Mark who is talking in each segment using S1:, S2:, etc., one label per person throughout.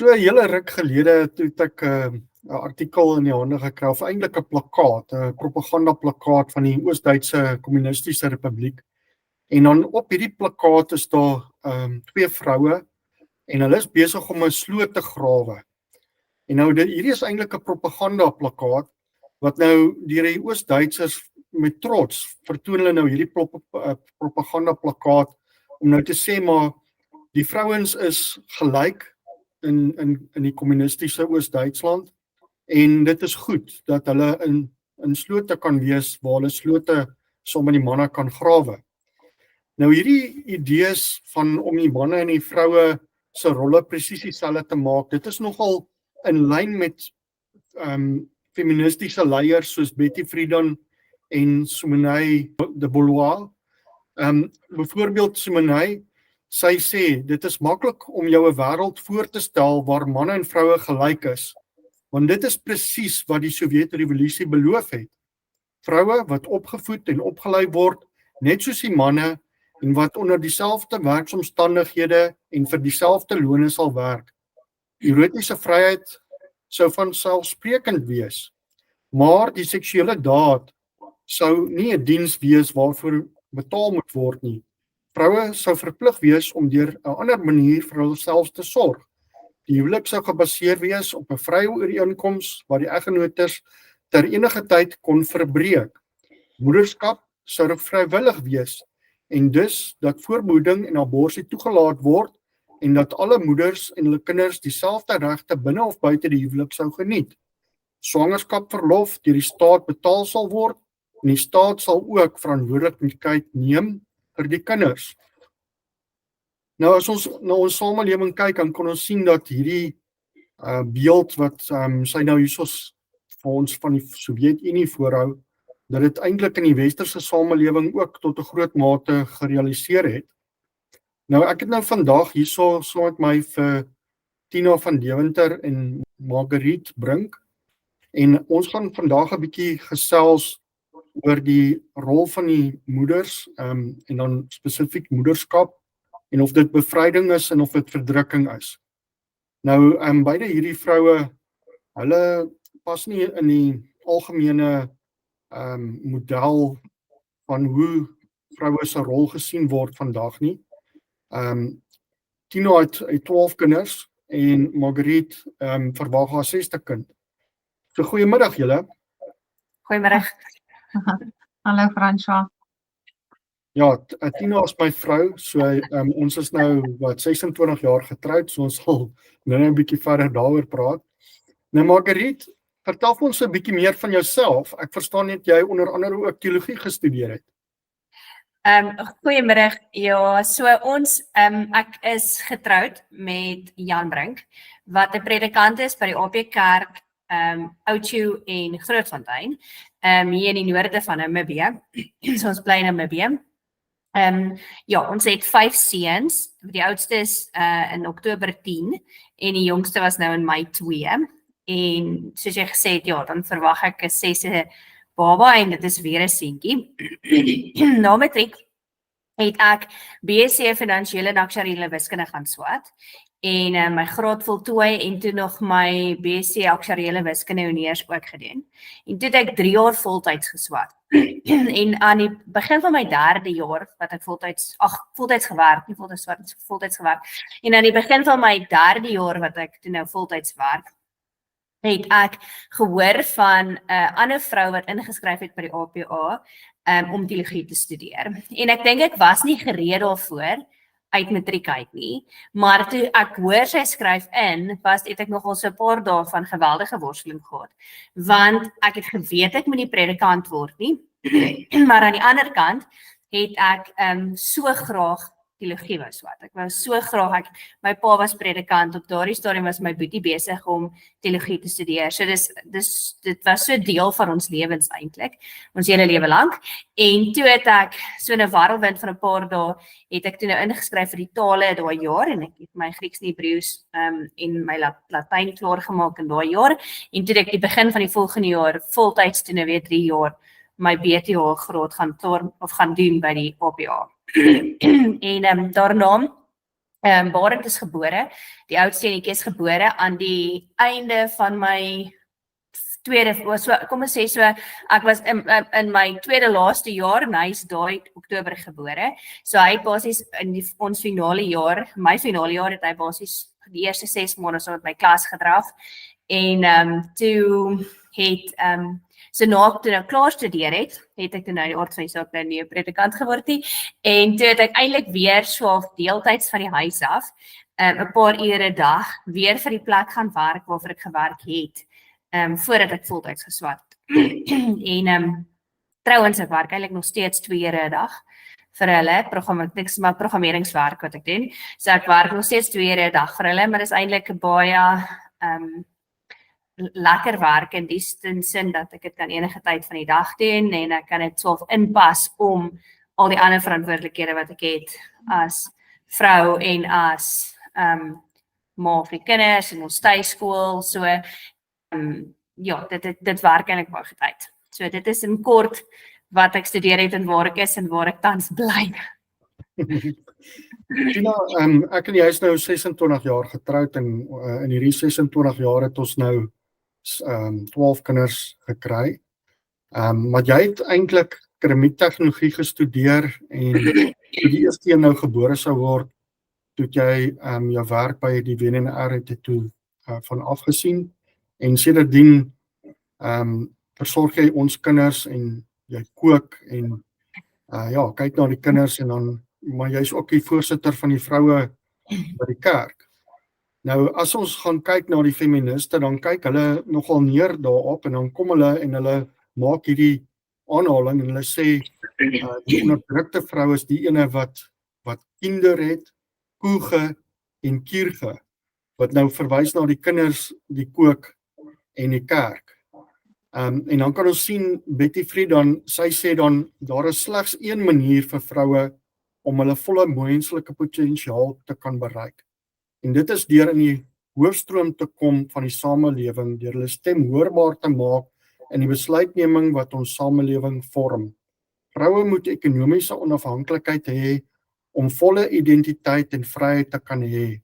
S1: So 'n hele ruk gelede toe het ek 'n artikel in die hande gekry, of eintlik 'n plakkaat, 'n propagandaplakkaat van die Oos-Duitse Kommunistiese Republiek. En dan op hierdie plakkaat is daar twee vroue en hulle is besig om 'n sloot te grawe. En nou hierdie is eintlik 'n propagandaplakkaat wat nou deur die Oos-Duitsers met trots vertoon hulle nou hierdie propagandaplakkaat om nou te sê maar die vrouens is gelyk in die kommunistiese Oos-Duitsland en dit is goed dat hulle in slote kan wees waar hulle slote saam met die manne kan grawe. Nou hierdie idees van om die manne en die vroue se rolle presies dieselfde te maak, dit is nogal in lyn met feministiese leiers soos Betty Friedan en Simone de Beauvoir. Byvoorbeeld Simone, sy sê, dit is maklik om jou 'n wêreld voor te stel waar manne en vroue gelyk is, want dit is presies wat die Sowjetrevolusie beloof het. Vroue wat opgevoed en opgelei word, net soos die manne, en wat onder dieselfde werksomstandighede en vir dieselfde lone sal werk. Erotiese vryheid sou vanselfsprekend wees, maar die seksuele daad sou nie 'n diens wees waarvoor betaal moet word nie. Vroue sou verplig wees om deur 'n ander manier vir hulself te sorg. Die huwelik sou gebaseer wees op 'n vrye ooreenkoms waar die eggenotes ter enige tyd kon verbreek. Moederskap sou vrywillig wees en dus dat voorbehoeding en abortus toegelaat word en dat alle moeders en hulle kinders dieselfde regte binne of buite die huwelik sou geniet. Swangerskapverlof deur die staat betaal sal word en die staat sal ook verantwoordelikheid neem vir die kinders. Nou as ons na ons samelewing kyk, dan kan ons sien dat hierdie beeld wat sy nou hiersos vir ons van die Sowjetunie voorhou, dat dit eintlik in die westerse samelewing ook tot 'n groot mate gerealiseer het. Nou ek het nou vandag hierso saam met my vir Tina van Deventer en Marguerite Brink, en ons gaan vandag 'n bietjie gesels oor die rol van die moeders, en dan spesifiek moederskap, en of dit bevryding is en of dit verdrukking is. Nou, beide hierdie vroue, hulle pas nie in die algemene model van hoe vroue se rol gesien word vandag nie. Tina het 12 kinders en Marguerite verwag haar 6ste kind. So goeiemiddag julle.
S2: Goeiemiddag. Hallo François.
S1: Ja, Tina is my vrou, so ons is nou 26 jaar getroud, so ons sal nou 'n bietjie verder daaroor praat. Nou Marguerite, vertel ons 'n bietjie meer van jouself. Ek verstaan net jy onder andere ook teologie gestudeer het.
S2: Goeiemiddag. Ja, so ek is getroud met Jan Brink, wat 'n predikant is by die AP Kerk, Oudtshoorn en Grootfontein, hier in die noorde van Namibië. So ons bly in Namibië. Ja, ons het 5 seuns. Die oudste is in Oktober 10 en die jongste was nou in Mei 2. En soos jy gesê het, ja, dan verwag ek 'n 6e baba en dit is weer 'n seentjie. Na matriek het ek BSc Finansiële en Aktuariële Wiskunde gaan swat en my graad voltooi en toe nog my BSc Aktuariële Wiskunde honeurs ook gedoen. En toe het ek 3 jaar voltyds geswat. En aan die begin van my 3de jaar wat ek voltyds gewerk, nie voltyds swat, voltyds gewerk. En aan die begin van my 3de jaar wat ek toe nou voltyds werk, het ek gehoor van 'n ander vrou wat ingeskryf het by die APA om teologie te studeer. En ek dink ek was nie gereed daarvoor uit matriek uit nie, maar toe ek hoor sy skryf in, het ek nogal so 'n paar dae van geweldige worsteling gehad, want ek het geweet ek moet nie predikant word nie, maar aan die ander kant het ek so graag teologie wou swat. Ek wou so graag, my pa was predikant, op daardie stadium was my boetie besig om teologie te studeer. So dit was so deel van ons lewens eintlik, ons hele lewe lank. En toe het ek so 'n warrelwind van 'n paar dae, het ek toe nou ingeskryf vir die tale daai jaar en ek het my Grieks en Hebreëus en my Latyn klaar gemaak in daai jaar. En toe ek die begin van die volgende jaar voltyds toe nou weer 3 jaar my BTH graad gaan doen by die APA. En daarna Barend is gebore, die oudste enetjie is gebore aan die einde van my tweede, kom ons sê so, ek was in my tweede laaste jaar en hy is daai Oktober gebore. So hy het basies in ons finale jaar, my finale jaar het hy basies die eerste 6 maande so met my klas gedraf. En toe het so na ek toe nou klaar studeer het ek toe nou die aard van die saak nou nie 'n predikant geword nie. En toe het ek eintlik weer so deeltyds van die huis af, 'n paar ure 'n dag weer vir die plek gaan werk waarvoor ek gewerk het. Voordat ek voltyds geswat. En trouwens ek werk eintlik nog steeds 2 ure 'n dag vir hulle, dit is maar programmeringswerk wat ek doen. So ek werk nog steeds 2 ure 'n dag vir hulle, maar dis eintlik baie lekker werk in die sin dat ek dit kan enige tyd van die dag doen en ek kan dit self inpas om al die ander verantwoordelikhede wat ek het as vrou en as ma vir die kinders en ons tuiskool, so ja, dit werk eintlik baie tyd. So dit is in kort wat ek studeer het en waar ek is en waar ek tans bly.
S1: Tina, ek en jy is nou 26 jaar getroud en in hierdie 26 jaar het ons nou 12 kinders gekry. Maar jy het eintlik keramiektegnologie gestudeer en toe die eerste een nou gebore sou word, toe het jy jou werk by die WNR het toe van afgesien en sedertdien versorg jy ons kinders en jy kook en ja, kyk na die kinders en dan, maar jy is ook die voorsitter van die vroue by die kerk. Nou, as ons gaan kyk na die feministe, dan kyk hulle nogal neer daarop en dan kom hulle en hulle maak hierdie aanhaling en hulle sê die onderdrukte vrou is die ene wat kinder het, koege en kierge, wat nou verwys na die kinders, die kook en die kerk. En dan kan ons sien, Betty Friedan, sy sê dan, daar is slegs een manier vir vroue om hulle volle menslike potensiaal te kan bereik. En dit is deur in die hoofstroom te kom van die samelewing, deur hulle stem hoorbaar te maak in die besluitneming wat ons samelewing vorm. Vroue moet ekonomiese onafhanklikheid hê om volle identiteit en vryheid te kan hê.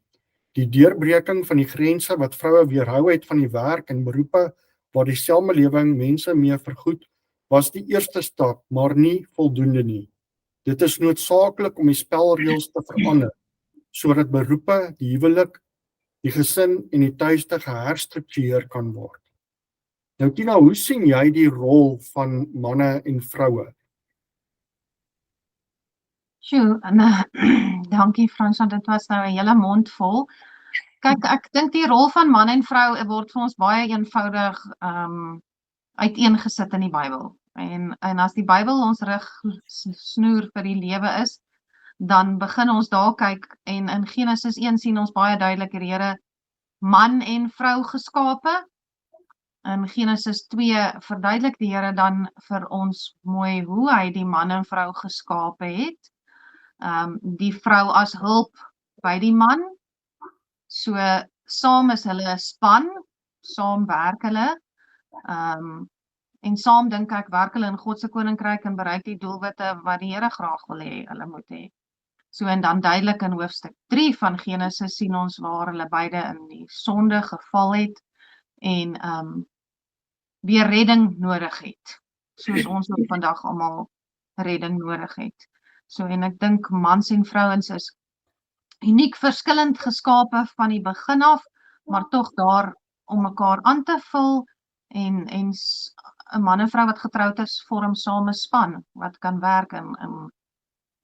S1: Die deurbreking van die grense wat vroue weerhou het van die werk en beroepe waar die samelewing mense mee vergoed, was die eerste stap, maar nie voldoende nie. Dit is noodsaaklik om die spelreëls te verander, sodat beroepe, die huwelik, die gesin en die tuiste geherstruktureer kan word. Nou Tina, hoe sien jy die rol van manne en vroue?
S3: Sjoe, dankie Frans, want dit was nou 'n hele mond vol. Kyk, ek dink die rol van man en vrou word vir ons baie eenvoudig uiteengesit in die Bybel. En as die Bybel ons rigsnoer vir die lewe is, dan begin ons daar kyk en in Genesis 1 sien ons baie duidelik die Here man en vrou geskape. In Genesis 2 verduidelik die Here dan vir ons mooi hoe hy die man en vrou geskape het. Die vrou as hulp by die man. So saam is hulle 'n span, saam werk hulle. En saam dink ek werk hulle in God se koninkryk en bereik die doelwitte wat die Here graag wil hê hulle moet hê. So en dan duidelik in hoofstuk 3 van Genesis sien ons waar hulle beide in die sonde geval het en weer redding nodig het. Soos ons ook vandag almal redding nodig het. So en ek dink mans en vrouens is uniek verskillend geskape van die begin af, maar tog daar om mekaar aan te vul en 'n man en vrou wat getroud is vorm saam 'n span wat kan werk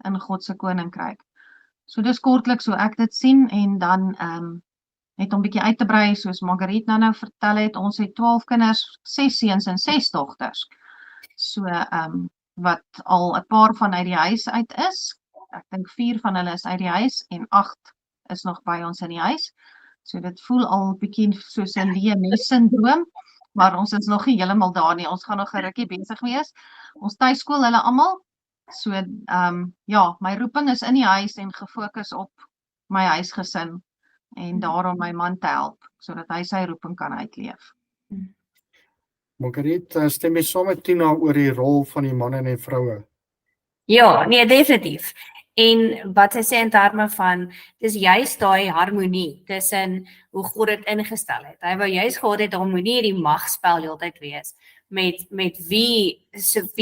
S3: in God se koninkryk. So dis kortliks so ek dit sien en dan net om 'n bietjie uit te brei soos Margriet nou vertel het, ons het 12 kinders, 6 seuns en 6 dogters. So wat al 'n paar van uit die huis uit is. Ek dink 4 van hulle is uit die huis en 8 is nog by ons in die huis. So dit voel al bietjie soos 'n Lee-Mes-sindroom, maar ons is nog nie heeltemal daar nie. Ons gaan nog 'n rukkie besig wees. Ons tuiskool hulle almal. So ja, my roeping is in die huis en gefokus op my huisgesin en daarom my man te help sodat hy sy roeping kan uitleef.
S1: Margriet, stem jy saam met Tina oor die rol van die manne en vroue?
S2: Ja, nee, definitief. En wat sy sê in terme van, dis juist daai harmonie tussen hoe God dit ingestel het. Hy wou juist gehad het om nie die magspel heeltyd wees met wie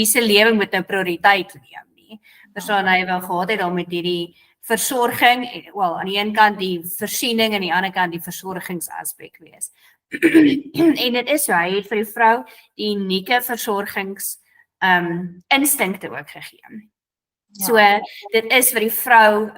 S2: se lewe moet nou prioriteit neem nie. Verstaan, hy wou gehad het om met hierdie versorging, wel aan die een kant die voorsiening en aan die ander kant die versorgingsaspek wees. En dit is so, hy het vir die vrou die unieke versorgings instinkte ook gegee.
S3: Ja.
S2: So dit is vir die vrou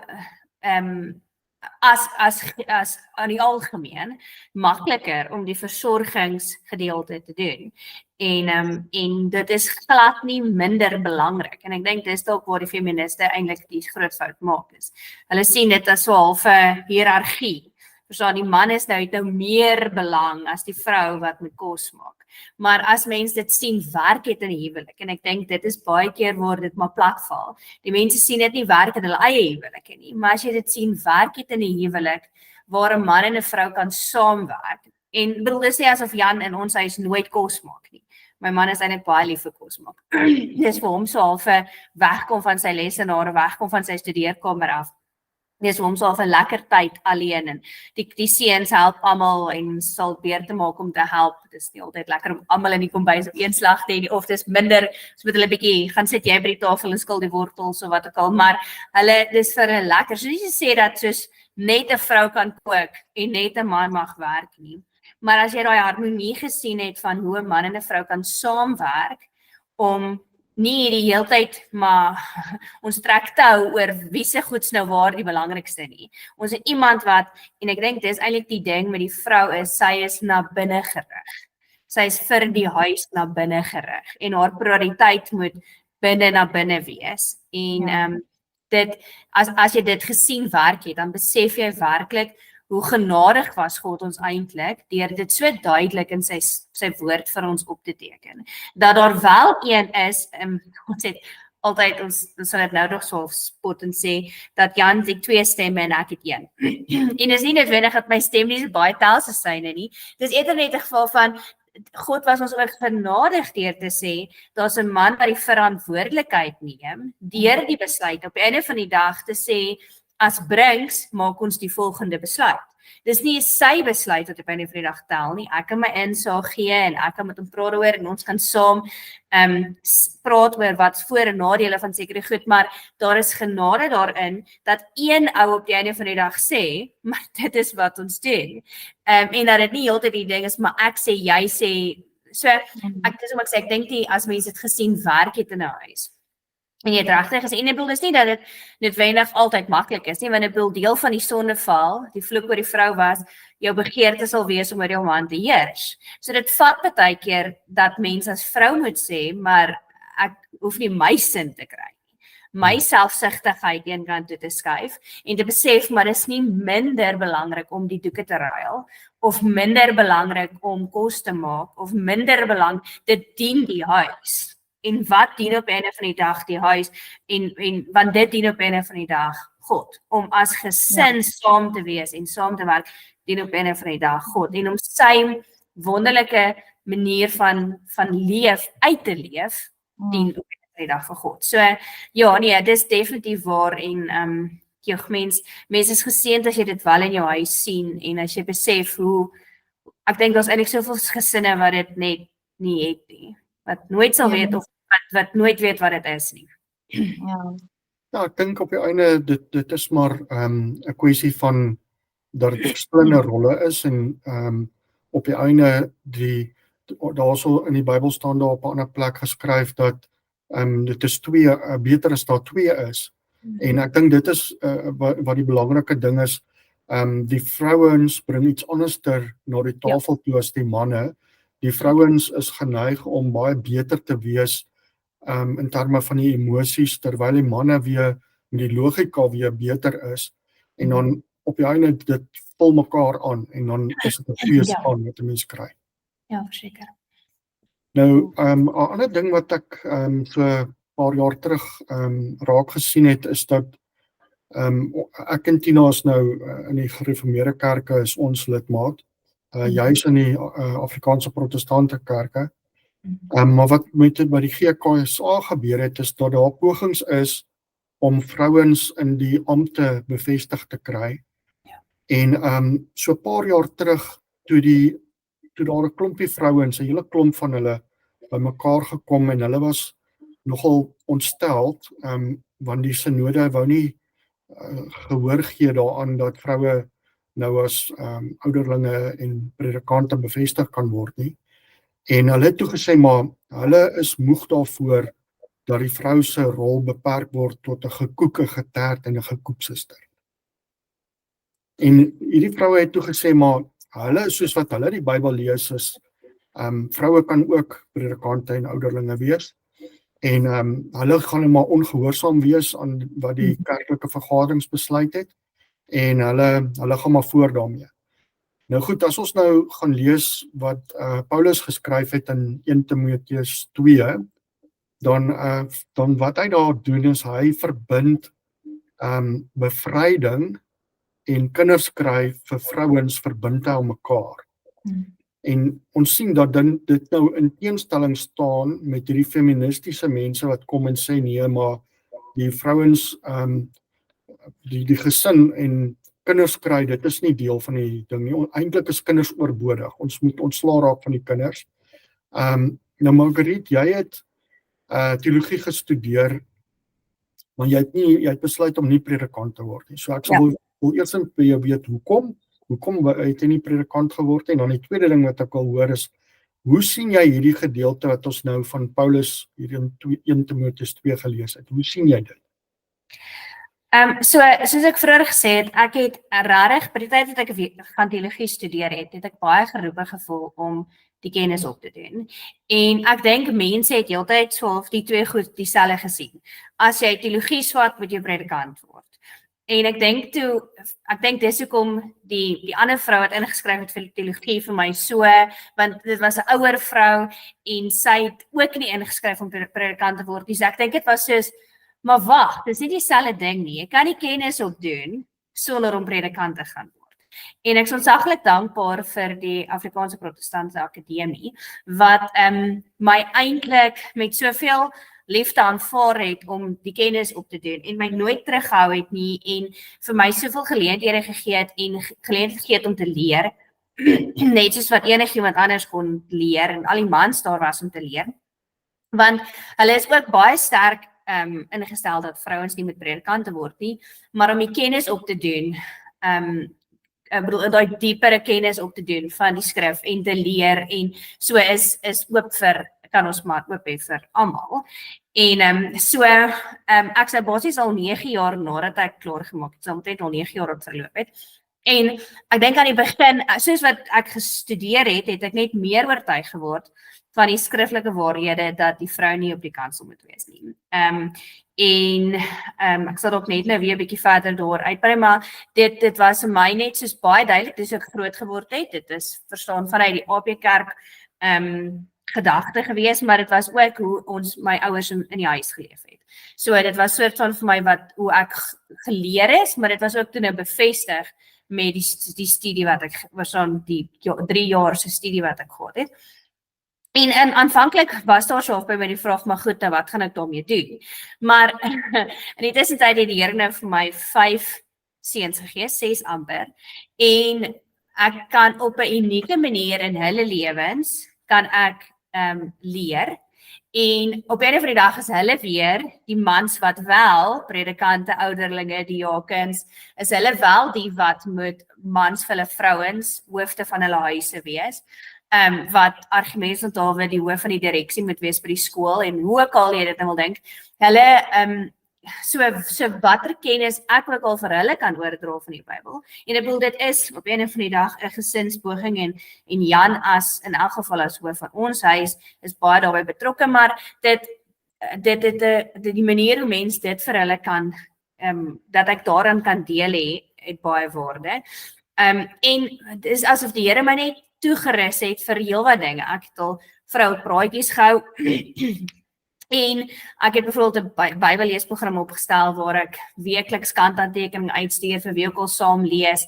S2: as aan die algemeen makliker om die versorgingsgedeelte te doen. En dit is glad nie minder belangrik. En ek dink dis dalk waar die feministe eintlik die groot fout maak is. Hulle sien dit as so 'n halfe hiërargie. Verstaan, die man het nou meer belang as die vrou wat moet kos maak. Maar as mens dit sien werk het in die huwelik, en ek dink dit is baie keer waar dit maar platval. Die mense sien dit nie werk in hulle eie huwelike nie, maar as jy dit sien werk het in die huwelik, waar 'n man en 'n vrou kan saamwerk. En bedoel, dis nie asof Jan in ons huis nooit kos maak nie. My man is eintlik baie lief vir kos maak. Dis vir hom so half wegkom van sy lesenaar, wegkom van sy studeerkamer af. Dis hom so 'n lekker tyd alleen en die seuns help almal en sal weer te maak om te help. Dis nie altyd lekker om almal in die kombuis op een slag te hê nie, of dis minder, so met hulle bietjie gaan sit jy by die tafel en skil die wortels of wat ook al, maar hulle dis vir hulle lekker. So jy sê dat soos net 'n vrou kan kook en net 'n man mag werk nie. Maar as jy daai harmonie gesien het van hoe 'n man en 'n vrou kan saamwerk om nie die heeltyd maar ons trek tou oor wie se goeds nou waar die belangrikste nie. Ons het iemand wat, en ek dink dis eintlik die ding met die vrou is, sy is na binne gerig. Sy is vir die huis na binne gerig en haar prioriteit moet binne na binne wees. En dit as jy dit gesien werk het, dan besef jy werklik hoe genadig was God ons eintlik deur dit so duidelik in sy woord vir ons op te teken. Dat daar wel een is, ons het altyd, ons sal dit nou nog so spot en sê, dat Jan het 2 stemme en ek het 1. En is nie noodwendig dat my stem nie so baie tel soos syne nie. Dis eerder net 'n geval van, God was ons ook genadig deur te sê, daar's 'n man wat die verantwoordelikheid neem, deur die besluit op die einde van die dag te sê, as Brinks maak ons die volgende besluit. Dis nie sy besluit wat op einde van die dag tel nie. Ek kan my insaag gee en ek kan met hom praat oor en ons kan saam praat oor wat voor en nadele van sekere goed, maar daar is genade daarin dat een ou op die einde van die dag sê, maar dit is wat ons doen. En dat dit nie heeltyd die ding is, maar ek sê, jy sê, so ek dink nie as mense dit gesien werk het in 'n huis. En jy het regtig gesê, en ek bedoel dis nie dat dit noodwendig altyd maklik is nie, want ek bedoel deel van die sondeval, die vloek oor die vrou was, jou begeerte sal wees om oor jou man te heers. So dit vat baie keer dat mense as vrou moet sê, maar ek hoef nie my sin te kry nie. My selfsugtigheid eenkant toe te skuif en te besef, maar dis nie minder belangrik om die doeke te ruil, of minder belangrik om kos te maak, of minder belangrik, dit dien die huis. En wat dien op einde van die dag die huis, en want dit dien op einde van die dag God, om as gesin saam te wees en saam te werk, dien op einde van die dag God, en om sy wonderlike manier van leef, uit te leef, dien op einde van die dag vir God. So, ja, nee, dis definitief waar, en mens is geseënd as jy dit wel in jou huis sien, en as jy besef hoe, ek dink daar's eintlik soveel gesinne wat dit net nie het nie, wat nooit sal weet, of wat nooit weet wat dit is nie.
S1: Ja, ek dink op die einde, dit is maar 'n kwessie van dat dit verskillende rolle is, en op die einde, daarso in die Bybel staan daar op 'n ander plek geskryf dat dit is 2, beter as daar 2 is. En ek dink dit is wat die belangrike ding is, die vrouens bring iets anderster na die tafel toe as die manne. Die vrouens is geneig om baie beter te wees in terme van die emosies, terwyl die manne weer met die logika weer beter is, en dan op die einde dit vul mekaar aan, en dan is dit 'n goeie span wat 'n mens kry.
S2: Ja, verseker.
S1: Nou, 'n ander ding wat ek so 'n paar jaar terug raak gesien het, is dat ek en Tina is nou in die gereformeerde kerke is ons lidmaat, juis in die Afrikaanse protestante kerke. Maar wat met by die GKSA gebeur het, is dat daar pogings is om vrouens in die ampte bevestig te kry. En so 'n paar jaar terug toe daar 'n klompie vrouens, 'n hele klomp van hulle bymekaar gekom en hulle was nogal ontsteld, want die synode wou nie gehoor gee daaraan dat vroue nou as ouderlinge en predikante bevestig kan word nie. En hulle het toe gesê, maar hulle is moeg daarvoor dat die vrou se rol beperk word tot 'n gekoeke, geterd en 'n gekoepsuster. En hierdie vroue het toe gesê, maar hulle, soos wat hulle die Bybel lees, is vroue kan ook predikante en ouderlinge wees. En hulle gaan maar ongehoorsaam wees aan wat die kerklike vergaderings besluit het. En hulle gaan maar voor daarmee. Nou goed, as ons nou gaan lees wat Paulus geskryf het in 1 Timoteus 2, dan wat hy daar doen is hy verbind bevryding en kinders kry vir vrouens verbind aan mekaar. En ons sien dat dit nou in teenstelling staan met hierdie feministiese mense wat kom en sê nee, maar die vrouens, die gesin en kinders kry, dit is nie deel van die ding nie. Eintlik is kinders oorbodig. Ons moet ontslaa raak van die kinders. Nou Marguerite, jy het teologie gestudeer, maar jy het besluit om nie predikant te word nie. So ek sal wil eers by jou weet hoekom het jy nie predikant geword nie. En dan die tweede ding wat ek wil hoor is, hoe sien jy hierdie gedeelte wat ons nou van Paulus hier in 1 Timoteus 2 gelees het? Hoe sien jy dit?
S2: Soos ek vroeër gesê het, ek het regtig by die tyd dat ek gaan teologie studeer het ek baie geroepe gevoel om die kennis op te doen. En ek dink mense het heeltyd so half die twee goed dieselfde gesien. As jy teologie swat, moet jy predikant word. En ek dink dis hoekom die ander vrou wat ingeskryf het vir teologie vir my so, want dit was 'n ouer vrou en sy het ook nie ingeskryf om predikant te word nie. So ek dink dit was soos, maar wag, dis nie dieselfde ding nie. Jy kan nie kennis opdoen sonder om predikant te gaan word. En ek is ontsaglik dankbaar vir die Afrikaanse Protestantse Akademie wat my eintlik met soveel liefde aanvaar het om die kennis op te doen en my nooit teruggehou het nie en vir my soveel geleenthede gegee het en geleenthede gegee het om te leer, net soos wat enigiemand anders kon leer en al die mans daar was om te leer. Want hulle is ook baie sterk ingestel dat vrouens nie met predikante word nie, maar om die kennis op te doen, ek bedoel, daai diepere kennis op te doen van die skrif en te leer en so is oop vir, kan ons maar oop hê vir almal. En ek sê basies al 9 jaar nadat ek klaar gemaak het, so omtrent al 9 jaar op verloop het. En ek dink aan die begin, soos wat ek gestudeer het ek net meer oortuig geword van die skriftelike waarhede dat die vrou nie op die kansel moet wees nie. Ek sal ook net nou weer 'n bietjie verder daar uitbrei, maar dit was vir my net soos baie duidelik, dis ek groot geword het. Dit is verstaan vanuit die AP Kerk gedagte gewees, maar dit was ook hoe ons my ouers in die huis geleef het. So dit was soort van vir my hoe ek geleer is, maar dit was ook toe nou bevestig met die studie wat ek verstaan, die 3 jaar se studie wat ek gehad het. En aanvanklik was daar so by my die vraag, maar goed, nou wat gaan ek daarmee doen? Maar in die tussentyd het die Here nou vir my 5 seuns gegee, 6 amper, en ek kan op 'n unieke manier in hulle lewens kan ek leer, en op 'n van die dag is hulle weer, die mans wat wel, predikante, ouderlinge, diakens, is hulle wel die wat moet mans vir hulle vrouens, hoofde van hulle huise wees, wat Archimedes van Dawid die hoof van die direksie moet wees by die skool, en hoe ek al jy dit nou wil dink, hulle, so watter kennis ek ook al vir hulle kan oordra van die Bybel, en ek bedoel dit is op 'n van die dag 'n gesinspoging, en Jan as, in elk geval as hoof van ons huis, is baie daarbey betrokke, maar die manier hoe mens dit vir hulle kan, dat ek daaraan kan deel het baie waarde, en dit is asof die Here my net toegerus het vir heel wat dinge. Ek het al vroupraatjies gehou en ek het byvoorbeeld 'n Bybelleesprogram opgestel waar ek weekliks kantaantekening uitstuur vir wie ook al saam lees,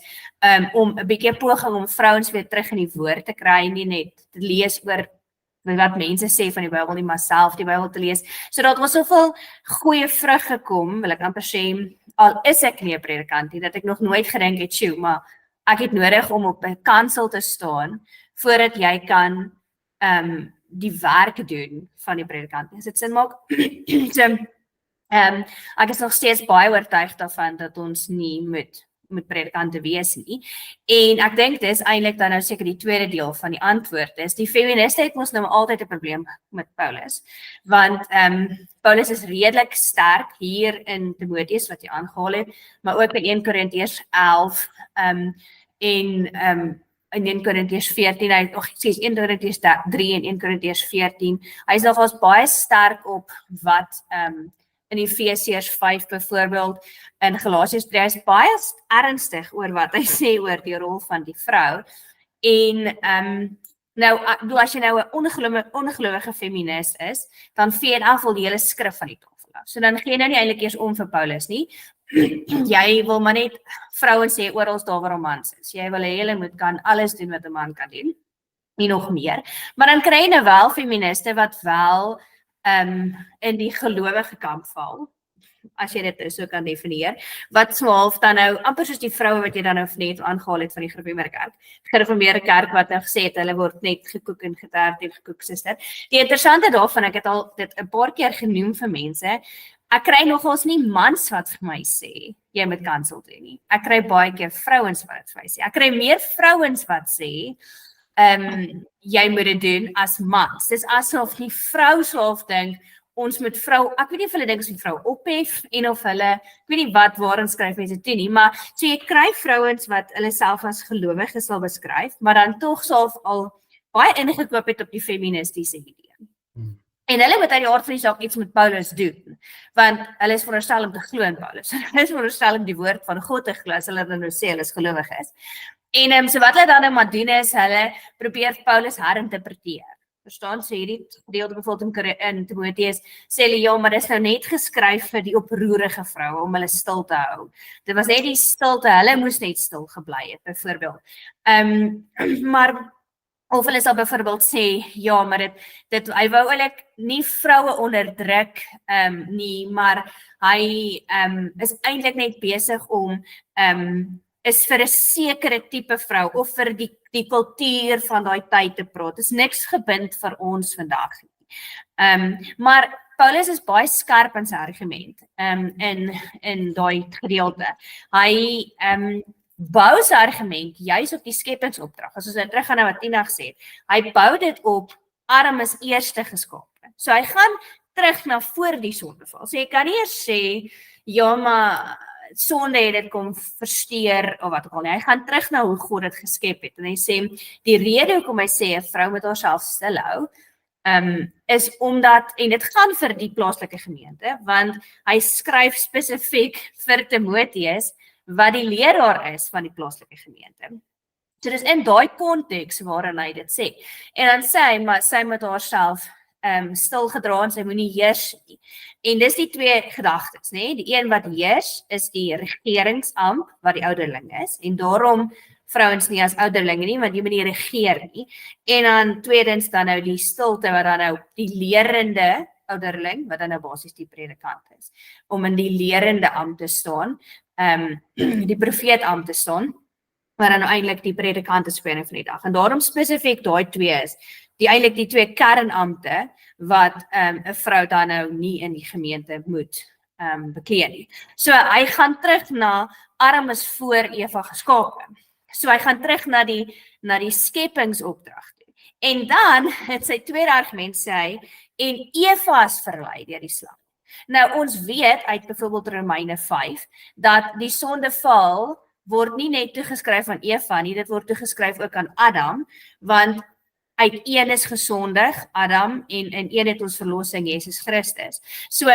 S2: om 'n bietjie poging om vrouens weer terug in die woord te kry, nie net te lees oor wat mense sê van die Bybel nie, maar self die Bybel te lees. So dat ons soveel goeie vrug gekom, wil ek amper sê, al is ek nie 'n predikant nie, dat ek nog nooit gedink het, "Sjoe, maar ek het nodig om op 'n kansel te staan voordat jy kan die werk doen van die predikant." As dit sin maak. So, ek is nog steeds baie oortuig daarvan dat ons nie moet predikante wees nie. En ek dink dis eintlik dan nou seker die tweede deel van die antwoord is, die feministe het mos nou altyd 'n probleem met Paulus, want Paulus is redelik sterk hier in Timoteus wat jy aangehaal het, maar ook in 1 Korintiërs 11 en in 1 Korintiërs 14, 1 Korintiërs 3 en 1 Korintiërs 14, hy is nogals baie sterk op wat in Efesiërs 5 byvoorbeeld, in Galasiërs 3, hy is baie ernstig oor wat hy sê oor die rol van die vrou. En nou, as jy nou 'n ongelowige feminist is, dan vee in elk geval die hele skrif van die tafel af. So dan gee jy nou nie eintlik eers om vir Paulus nie. Jy wil maar net vrouens sê oral daar waar 'n man is. Jy wil hê hulle kan alles doen wat 'n man kan doen, nie nog meer. Maar dan kry jy nou wel feministe wat wel in die gelowige kamp val, as jy dit so kan definieer, wat so half dan nou, amper soos die vroue wat jy dan nou net aangehaal het van die gereformeerde kerk wat nou gesê het, hulle word net gekoek en geterd en gekoek, suster. Die interessante daarvan, ek het al dit 'n paar keer genoem vir mense, ek kry nogals nie mans wat vir my sê, jy moet kansel doen nie. Ek kry baie keer vrouens wat dit vir my sê. Ek kry meer vrouens wat sê, jy moet dit doen as mans. Dis asof die vrou self dink, ons moet vrou, ek weet nie of hulle dink ons moet vrou ophef, en of hulle, ek weet nie wat waarin skryf mense toe nie, maar so jy kry vrouens wat hulle self as gelowige sal beskryf, maar dan tog self al baie ingekoop het op die feministiese idee. En hulle moet uit die aard van die saak iets met Paulus doen, want hulle is veronderstel om te glo in Paulus. Hulle is veronderstel om die woord van God te glo, as hulle dan nou sê hulle is gelowig is. En so wat hulle dan nou maar doen is, hulle probeer Paulus herinterpreteer. Verstaan, sê hierdie gedeelte bijvoorbeeld in Timoteus, sê hulle, ja, maar dit is nou net geskryf vir die oproerige vroue, om hulle stil te hou. Dit was net die stilte, hulle moes net stil gebly het, byvoorbeeld. Maar of hulle sal byvoorbeeld sê, ja, maar hy wou eintlik nie vroue onderdruk nie, maar hy is eintlik net besig om is vir 'n sekere tipe vrou of vir die kultuur van daai tyd te praat. Is niks gebind vir ons vandag nie. Maar Paulus is baie skerp in sy argument in daai gedeelte. Hy bou sy argument juis op die skepingsopdrag. As ons nou teruggaan na wat Tina gesê het, hy bou dit op Adam is eerste geskape. So hy gaan terug na voor die sondeval. So jy kan nie eers sê, ja, maar sonde het dit kom versteur of wat ook al nie. Hy gaan terug na hoe God dit geskep het en hy sê die rede hoekom hy sê 'n vrou moet haarself stil hou is omdat, en dit gaan vir die plaaslike gemeente, want hy skryf spesifiek vir Timoteus wat die leraar is van die plaaslike gemeente. So dis in daai konteks waarin hy dit sê. En dan sê hy, maar sy moet haarself stil gedra en sy moenie heers nie. En dis die twee gedagtes, né? Die een wat heers is die regeringsamp wat die ouderling is en daarom vrouens nie as ouderlinge nie, want jy moet nie regeer nie. En dan tweedens dan nou die stilte wat dan nou die lerende ouderling wat dan nou basies die predikant is, om in die lerende ampt te staan, die profeetampt te staan, wat dan nou eintlik die predikant is van die dag. En daarom spesifiek daai twee is eintlik die twee kernampte wat 'n vrou dan nou nie in die gemeente moet beklee nie. So hy gaan terug na Adam is voor Eva geskape. So hy gaan terug na die skepingsopdrag toe. En dan het sy tweede argument sê en Eva is verlei deur die slang. Nou ons weet uit byvoorbeeld Romeine 5 dat die sondeval word nie net toegeskryf aan Eva nie, dit word toegeskryf ook aan Adam, want uit een is gesondig, Adam, en in een het ons verlossing, Jesus Christus. So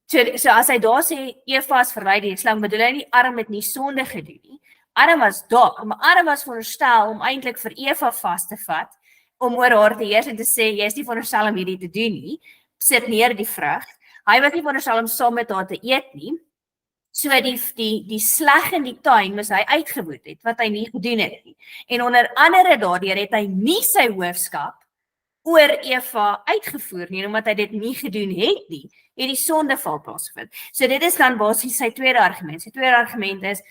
S2: so as hy daar sê, Eva is verlei deur die slang, bedoel hy nie, Adam het nie sonde gedoen nie. Adam was daar, maar Adam was veronderstel om eintlik vir Eva vas te vat, om oor haar te heers en te sê, jy is nie veronderstel om hierdie te doen nie, sit neer die vrug. Hy was nie veronderstel om saam met haar te eet nie, So die sleg in die tuin moes hy uitgewoed het, wat hy nie gedoen het nie. En onder andere daardeur het hy nie sy hoofskap oor Eva uitgevoer nie, omdat hy dit nie gedoen het nie, het die sondeval plaasgevind. So dit is dan basies sy tweede argument. Sy tweede argument is,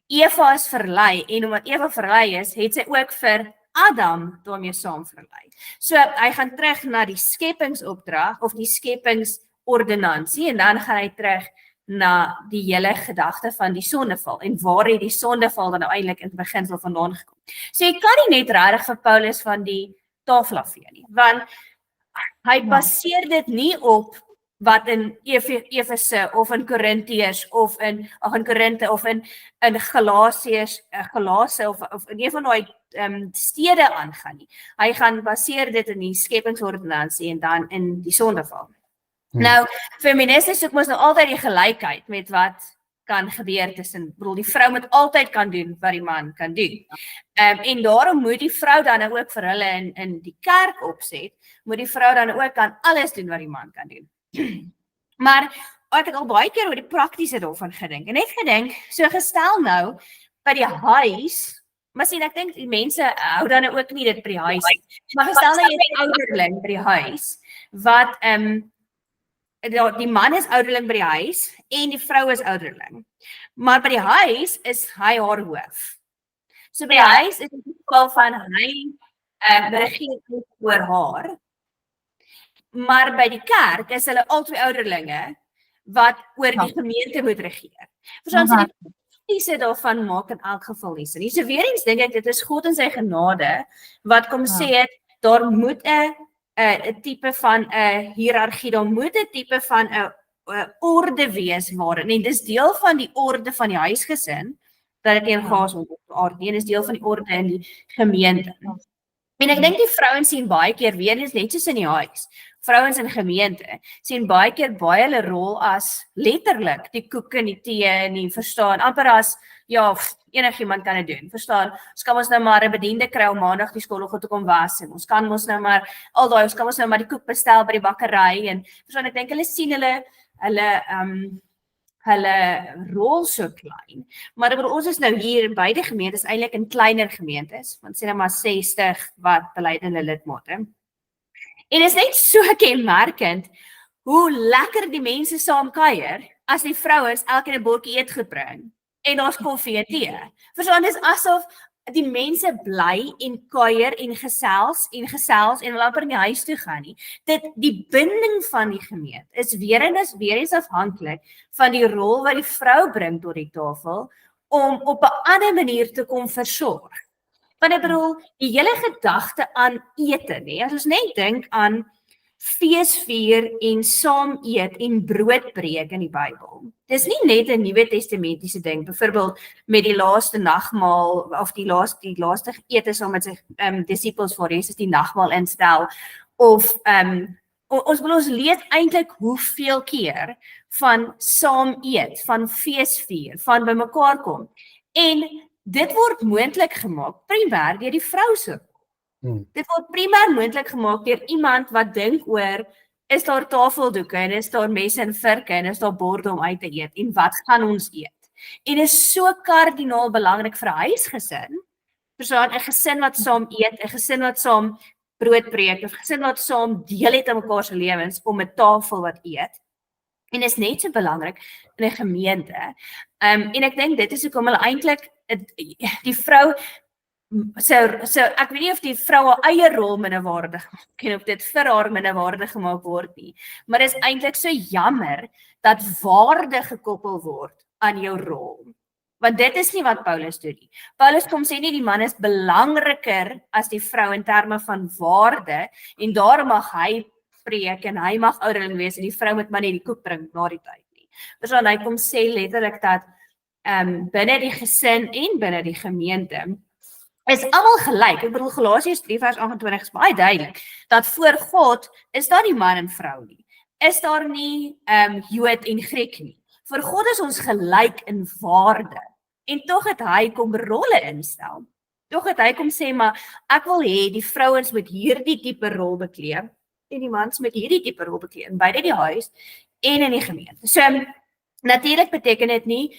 S2: Eva is verlei, en omdat Eva verlei is, het sy ook vir Adam daarmee saam verlei. So hy gaan terug na die skepingsopdrag, of die skepingsordinansie, en dan gaan hy terug na die hele gedagte van die sondeval, en waar het die sondeval dan nou eintlik in die beginsel vandaan gekom. So jy kan nie net regtig vir Paulus van die tafel afvee nie, want hy baseer dit nie op wat in Efese of in Korintiërs of in Korinte of in Galasiërs, Galase of in een van daai stede aangaan nie. Hy gaan baseer dit in die skepingsordinansie en dan in die sondeval. Nou, feministe soek mos nou altyd die gelykheid met wat kan gebeur tussen, die vrou moet altyd kan doen wat die man kan doen. En daarom moet die vrou dan ook vir hulle in die kerk opset, moet die vrou dan ook kan alles doen wat die man kan doen. Maar ek het al baie keer oor die praktiese daarvan gedink, en net gedink, so gestel nou, by die huis, maar sien, ek dink die mense hou dan ook nie dit by die huis, maar gestel nou jy is ouderling by die huis, wat, die man is ouderling by die huis, en die vrou is ouderling, maar by die huis is hy haar hoof. So by die huis is die geval van hy regeer oor haar, maar by die kerk is hulle albei ouderlinge wat oor die gemeente moet regeer. Verstaan jy, die praktiese daarvan maak in elk geval nie sin nie. So weer eens dink ek, dit is God in sy genade wat kom sê het, daar moet 'n tipe van 'n hiërargie, daar moet 'n tipe van 'n orde wees waarin, en dis deel van die orde van die huisgesin, dat dit een gaas op aard, en is deel van die orde in die gemeente. En ek dink die vrouens sien baie keer, weer eens net soos in die huis, vrouens in gemeente, sien baie keer baie hulle rol as letterlik die koek en die tee en die verstaan, amper as, ja, enigiemand kan dit doen, verstaan, ons kan ons nou maar 'n bediende kry om maandag die skool goed te kom was, en ons kan ons nou maar, ons kan ons nou maar die koek bestel by die bakkery, en verstaan, ek dink hulle sien hulle rol so klein, maar ons is nou hier in beide gemeentes, eintlik in kleiner gemeentes, want sê nou maar 60 wat beleidende lidmate. En is net so kenmerkend hoe lekker die mense saam kuier as die vrouens elkeen 'n bordjie eetgoed bring en daar's koffie en tee. Verstaan, dis asof die mense bly en kuier en gesels en hulle amper in die huis toe gaan nie. Die binding van die gemeente is weer eens afhanklik van die rol wat die vrou bring tot die tafel om op 'n ander manier te kom versorg. Want ek bedoel, die hele gedagte aan ete, nee, as ons net dink aan feesvier en saam eet en brood breek in die Bybel. Dis nie net 'n Nuwe Testamentiese ding, byvoorbeeld met die laaste nagmaal of die laaste ete saam met sy disippels voor Jesus die nagmaal instel, of ons lees eintlik hoeveel keer van saam eet, van feesvier, van bymekaar kom. En dit word moontlik gemaak primêr deur die vrou se. Dit word primêr moontlik gemaak deur iemand wat dink oor, is daar tafeldoeke en is daar messe en virke en is daar borde om uit te eet en wat gaan ons eet? En is so kardinaal belangrik vir 'n huisgesin, verstaan, 'n gesin wat saam eet, 'n gesin wat saam brood breek, 'n gesin wat saam deel het aan mekaar se lewens om 'n tafel wat eet. En is net so belangrik in 'n gemeente. En ek dink dit is hoekom hulle eintlik die vrou ek weet nie of die vrou haar eie rol minderwaardig maak en of dit vir haar minderwaardig gemaak word nie, maar is eintlik so jammer dat waarde gekoppel word aan jou rol. Want dit is nie wat Paulus doen nie. Paulus kom sê nie die man is belangriker as die vrou in terme van waarde en daarom mag hy preek en hy mag ouderling wees en die vrou moet maar net die koek bring na die tyd nie. Verstaan, hy kom sê letterlik dat binne die gesin en binne die gemeente is almal gelyk. Ek bedoel Galasiërs 3 vers 28 is baie duidelik dat voor God is daar nie man en vrou nie. Is daar nie Jood en Griek nie. Vir God is ons gelyk in waarde. En tog het hy kom rolle instel. Tog het hy kom sê maar ek wil hê die vrouens moet hierdie tipe rol beklee en die mans moet hierdie tipe rol beklee in beide die huis en in die gemeente. So Natuurlik beteken dit nie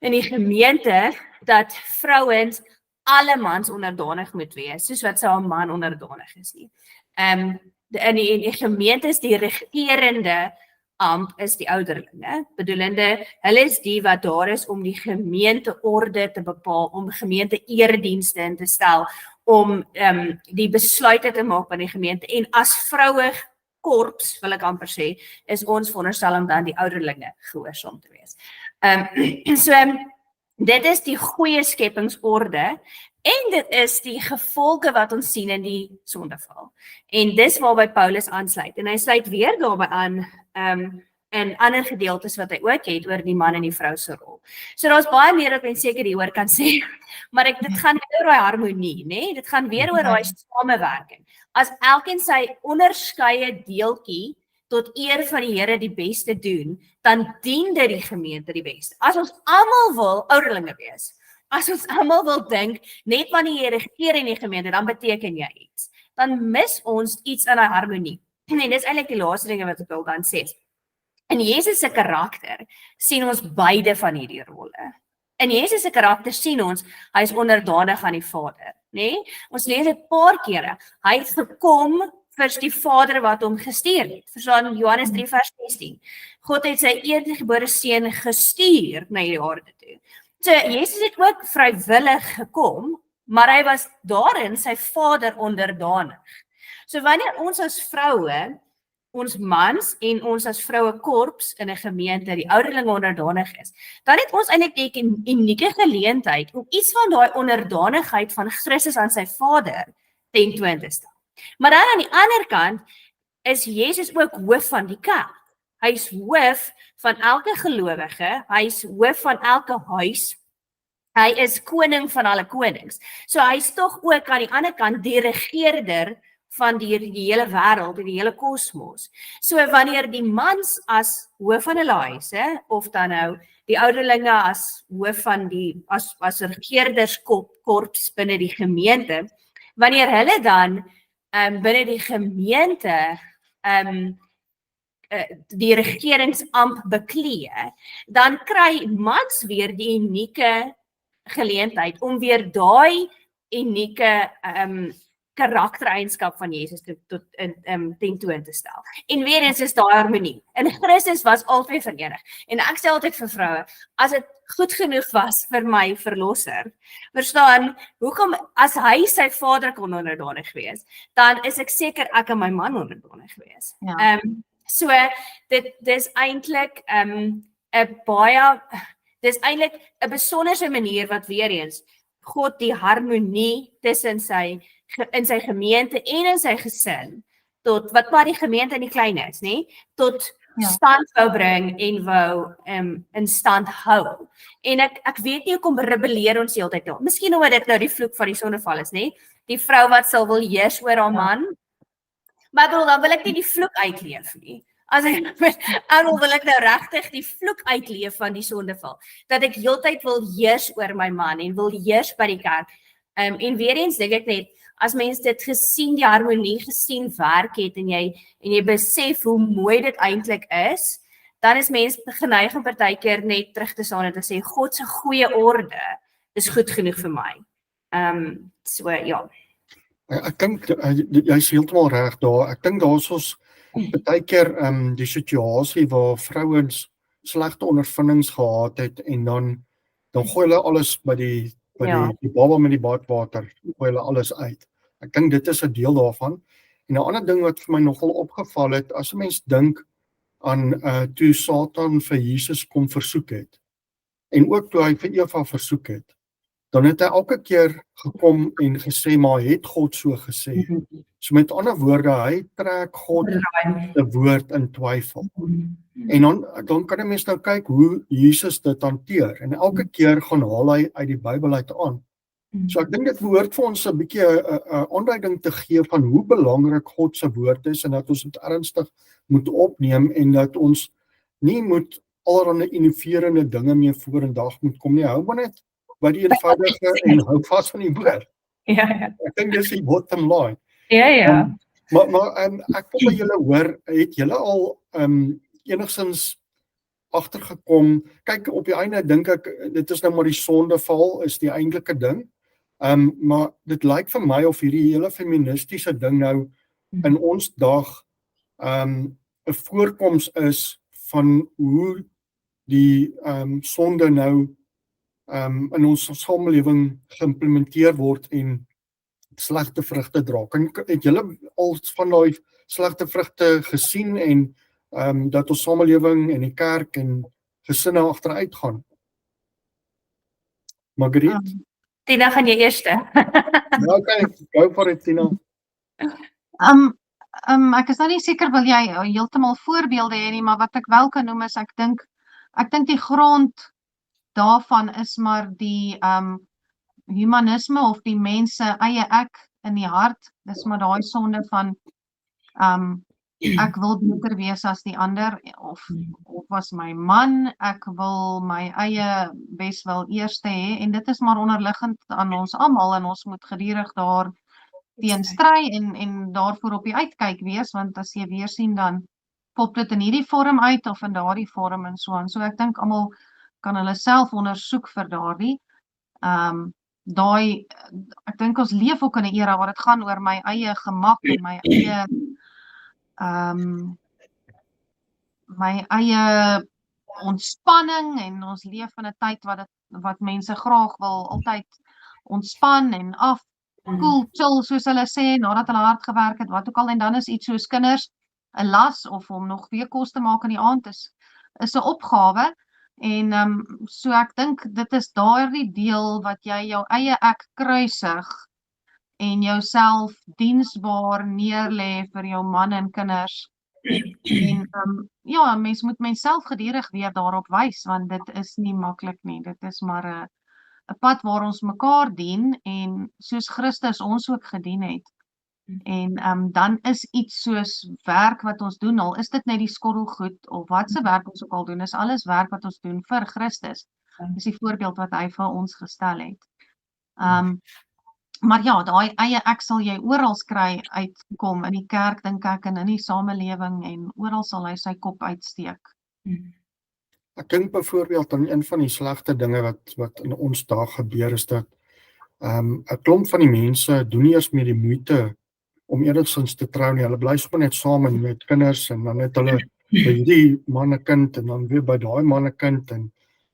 S2: in die gemeente dat vrouens alle mans onderdanig moet wees, soos wat sy 'n man onderdanig is nie. In die gemeente is die regerende amp is die ouderlinge, bedoelende, hulle is die wat daar is om die gemeenteorde te bepaal, om gemeente eredienste in te stel, om die besluite te maak van die gemeente, en as vroue korps, wil ek amper sê, is ons veronderstel om dan die ouderlinge gehoorsaam te wees. Dit is die goeie skepingsorde, en dit is die gevolge wat ons sien in die sondeval. En dis waarby Paulus aansluit, en hy sluit weer daarby aan, en ander gedeeltes wat hy ook het oor die man en die vrou se rol. So daar's baie meer wat mens seker hieroor kan sê, maar dit gaan weer oor daai harmonie, né? Dit gaan weer oor daai samewerking. As elkeen sy onderskeie deeltjie tot eer van die Here die beste doen, dan dien dit die gemeente die beste. As ons almal wil ouderlinge wees, as ons almal wil dink, net wanneer jy regeer in die gemeente, dan beteken jy iets, dan mis ons iets aan daai harmonie. En dis eintlik die laaste dinge wat ek wil dan sê. In Jesus se karakter sien ons beide van hierdie rolle. In Jesus se karakter sien ons, hy is onderdanig aan die Vader, né? Ons lees dit 'n paar kere. Hy het gekom vir die Vader wat hom gestuur het. Verstaan Johannes 3 vers 16. God het sy eniggebore seun gestuur na hierdie aarde toe. So Jesus het ook vrywillig gekom, maar hy was daarin sy Vader onderdanig. So wanneer ons as vroue, ons mans en ons as vroue korps in 'n gemeente die ouderlinge onderdanig is, dan het ons eintlik die unieke geleentheid om iets van daai onderdanigheid van Christus aan sy Vader tentoon te stel. Maar dan aan die ander kant is Jesus ook hoof van die kerk. Hy is hoof van elke gelowige, hy is hoof van elke huis. Hy is koning van alle konings. So hy is tog ook aan die ander kant die regerder van die hele wêreld, die hele kosmos. So wanneer die mans as hoof van hulle huise, of dan nou die ouderlinge as hoof van die as regerderskorps binne die gemeente, wanneer hulle dan binne die gemeente die regeringsamp beklee, dan kry mans weer die unieke geleentheid om weer daai unieke karaktereienskap van Jesus tentoon te stel. En weer eens is daar harmonie. In Christus was albei verenig. En ek sê altyd vir vroue, as dit goed genoeg was vir my verlosser, verstaan, hoekom as hy sy Vader kon onderdanig wees, dan is ek seker ek en my man onderdanig wees.
S3: Ja.
S2: So dis eintlik 'n baie dis eintlik 'n besonderse manier wat weer eens God die harmonie tussen in sy gemeente en in sy gesin, tot wat maar die gemeente in die klein is, nê, tot stand wou bring en wou in stand hou. En ek weet nie hoekom rebelleer ons die hele tyd. Miskien omdat dit nou die vloek van die sondeval is, nê? Die vrou wat sal wil heers oor haar man. Maar dan wil ek nie die vloek uitleef nie. As ek wil ek nou regtig die vloek uitleef van die sondeval, dat ek heeltyd wil heers oor my man en wil heers by die kerk. En weer eens dink ek net, as mens dit gesien, die harmonie gesien werk het en jy besef hoe mooi dit eintlik is, dan is mens geneig om partykeer net terug te staan en te sê, God se goeie orde is goed genoeg vir my. So ja.
S1: Ek dink jy is heeltemal reg daar. Ek dink daar's ons partykeer die situasie waar vrouens slegte ondervindings gehad het en dan gooi hulle alles by die baba met die badwater, gooi hulle alles uit. Ek dink dit is 'n deel daarvan. En 'n ander ding wat vir my nogal opgeval het, as 'n mens dink aan toe Satan vir Jesus kom versoek het, en ook toe hy vir Eva versoek het, dan het hy elke keer gekom en gesê, maar het God so gesê? So met ander woorde, hy trek God se woord in twyfel. En dan kan 'n mens nou kyk hoe Jesus dit hanteer, en elke keer gaan haal hy uit die Bybel uit aan. So ek dink dit behoort vir ons 'n bietjie 'n aanduiding te gee van hoe belangrik God se woord is, en dat ons dit ernstig moet opneem, en dat ons nie moet allerlei innoverende dinge mee vorendag moet kom nie. Hou maar net by die eenvoudige en hou vas van die woord.
S2: Ja.
S1: Ek dink dis die bottom line.
S2: Ja.
S1: Maar ek wil by julle hoor, het julle al enigsins agtergekom, kyk op die einde dink ek, dit is nou maar die sondeval, is die eintlike ding. Maar dit lyk vir my of hierdie hele feministiese ding nou in ons dag 'n voorkoms is van hoe die sonde nou in ons samelewing geïmplementeer word en slegte vrugte dra. Het julle al van daai slegte vrugte gesien en dat ons samelewing en die kerk en gesinne agteruit gaan? Margriet?
S2: Tina, gaan jy eerste?
S1: Ja, okay, go for it, Tina.
S3: Ek is nou nie seker wil jy heeltemal voorbeelde hê nie, maar wat ek wel kan noem is ek dink die grond daarvan is maar die humanisme of die mense eie ek in die hart. Dis maar daai sonde van ek wil beter wees as die ander of as my man, ek wil my eie beswil eerste hê en dit is maar onderliggend aan ons almal en ons moet gedurig daar teen stry en daarvoor op die uitkyk wees, want as jy weer sien dan pop dit in hierdie vorm uit of in daardie vorm en so aan. So ek dink almal kan hulle self ondersoek vir daardie. Ek dink ons leef ook in 'n era waar dit gaan oor my eie gemak en my eie ontspanning en ons leef in 'n tyd wat mense graag wil altyd ontspan en cool, chill, soos hulle sê, nadat hulle hard gewerk het, wat ook al, en dan is iets soos kinders 'n las of om nog weer kos te maak in die aand is 'n opgawe. En so ek dink dit is daardie deel wat jy jou eie ek kruisig en jouself diensbaar neerlê vir jou man en kinders. En ja, mens moet menself gedurig weer daarop wys, want dit is nie maklik nie. Dit is maar 'n pad waar ons mekaar dien en soos Christus ons ook gedien het. En dan is iets soos werk wat ons doen, al is dit net die skottelgoed of wat se werk ons ook al doen, is alles werk wat ons doen vir Christus. Dis die voorbeeld wat hy vir ons gestel het. Maar ja, daai eie ek sal jy oral kry uitkom in die kerk dink ek en in die samelewing en oral sal hy sy kop uitsteek.
S1: Ek dink byvoorbeeld aan een van die slegte dinge wat in ons dag gebeur is dat 'n klomp van die mense doen nie eers meer die moeite om enigstens te trou nie. Hulle bly sommer net saam met kinders en dan het hulle by hierdie man 'n kind en dan weer by daai man 'n kind en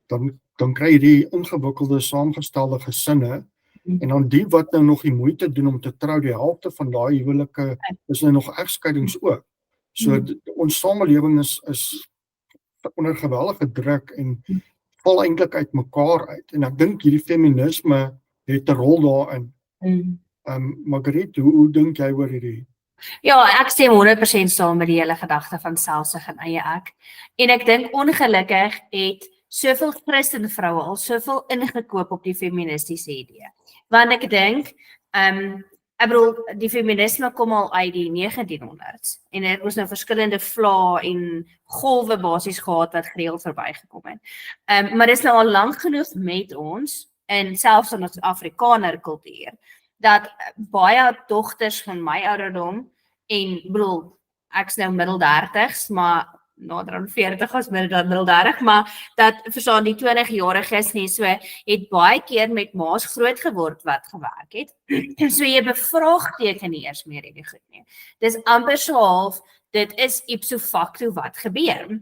S1: dan kry jy die ingewikkelde saamgestelde gesinne en dan die wat nou nog die moeite doen om te trou, die helfte van daai huwelike is nou nog egskeidings ook. So ons samelewing is onder geweldige druk en val eintlik uit mekaar uit en ek dink hierdie feminisme het 'n rol daarin. Margriet, hoe dink jy oor hierdie?
S2: Ja, ek stem 100% saam met die hele gedagte van selfsug en eie ek. En ek dink ongelukkig het soveel Christen vroue al soveel ingekoop op die feministiese idee. Want ek dink, ek bedoel, die feminisme kom al uit die 1900s en het ons nou verskillende vlae en golwe basies gehad wat gereeld verbygekom het. Maar dis nou al lank genoeg met ons en selfs in ons Afrikaner kultuur dat baie dogters van my ouderdom en bedoel, ek's nou middel 30s, maar nader aan 40 as middel 30, maar dat verstaan die 20-jariges nie, so het baie keer met ma's groot geword wat gewerk het. So jy bevraagteken nie eers meer hierdie goed nie. Dis amper so half, dit is ipso facto wat gebeur.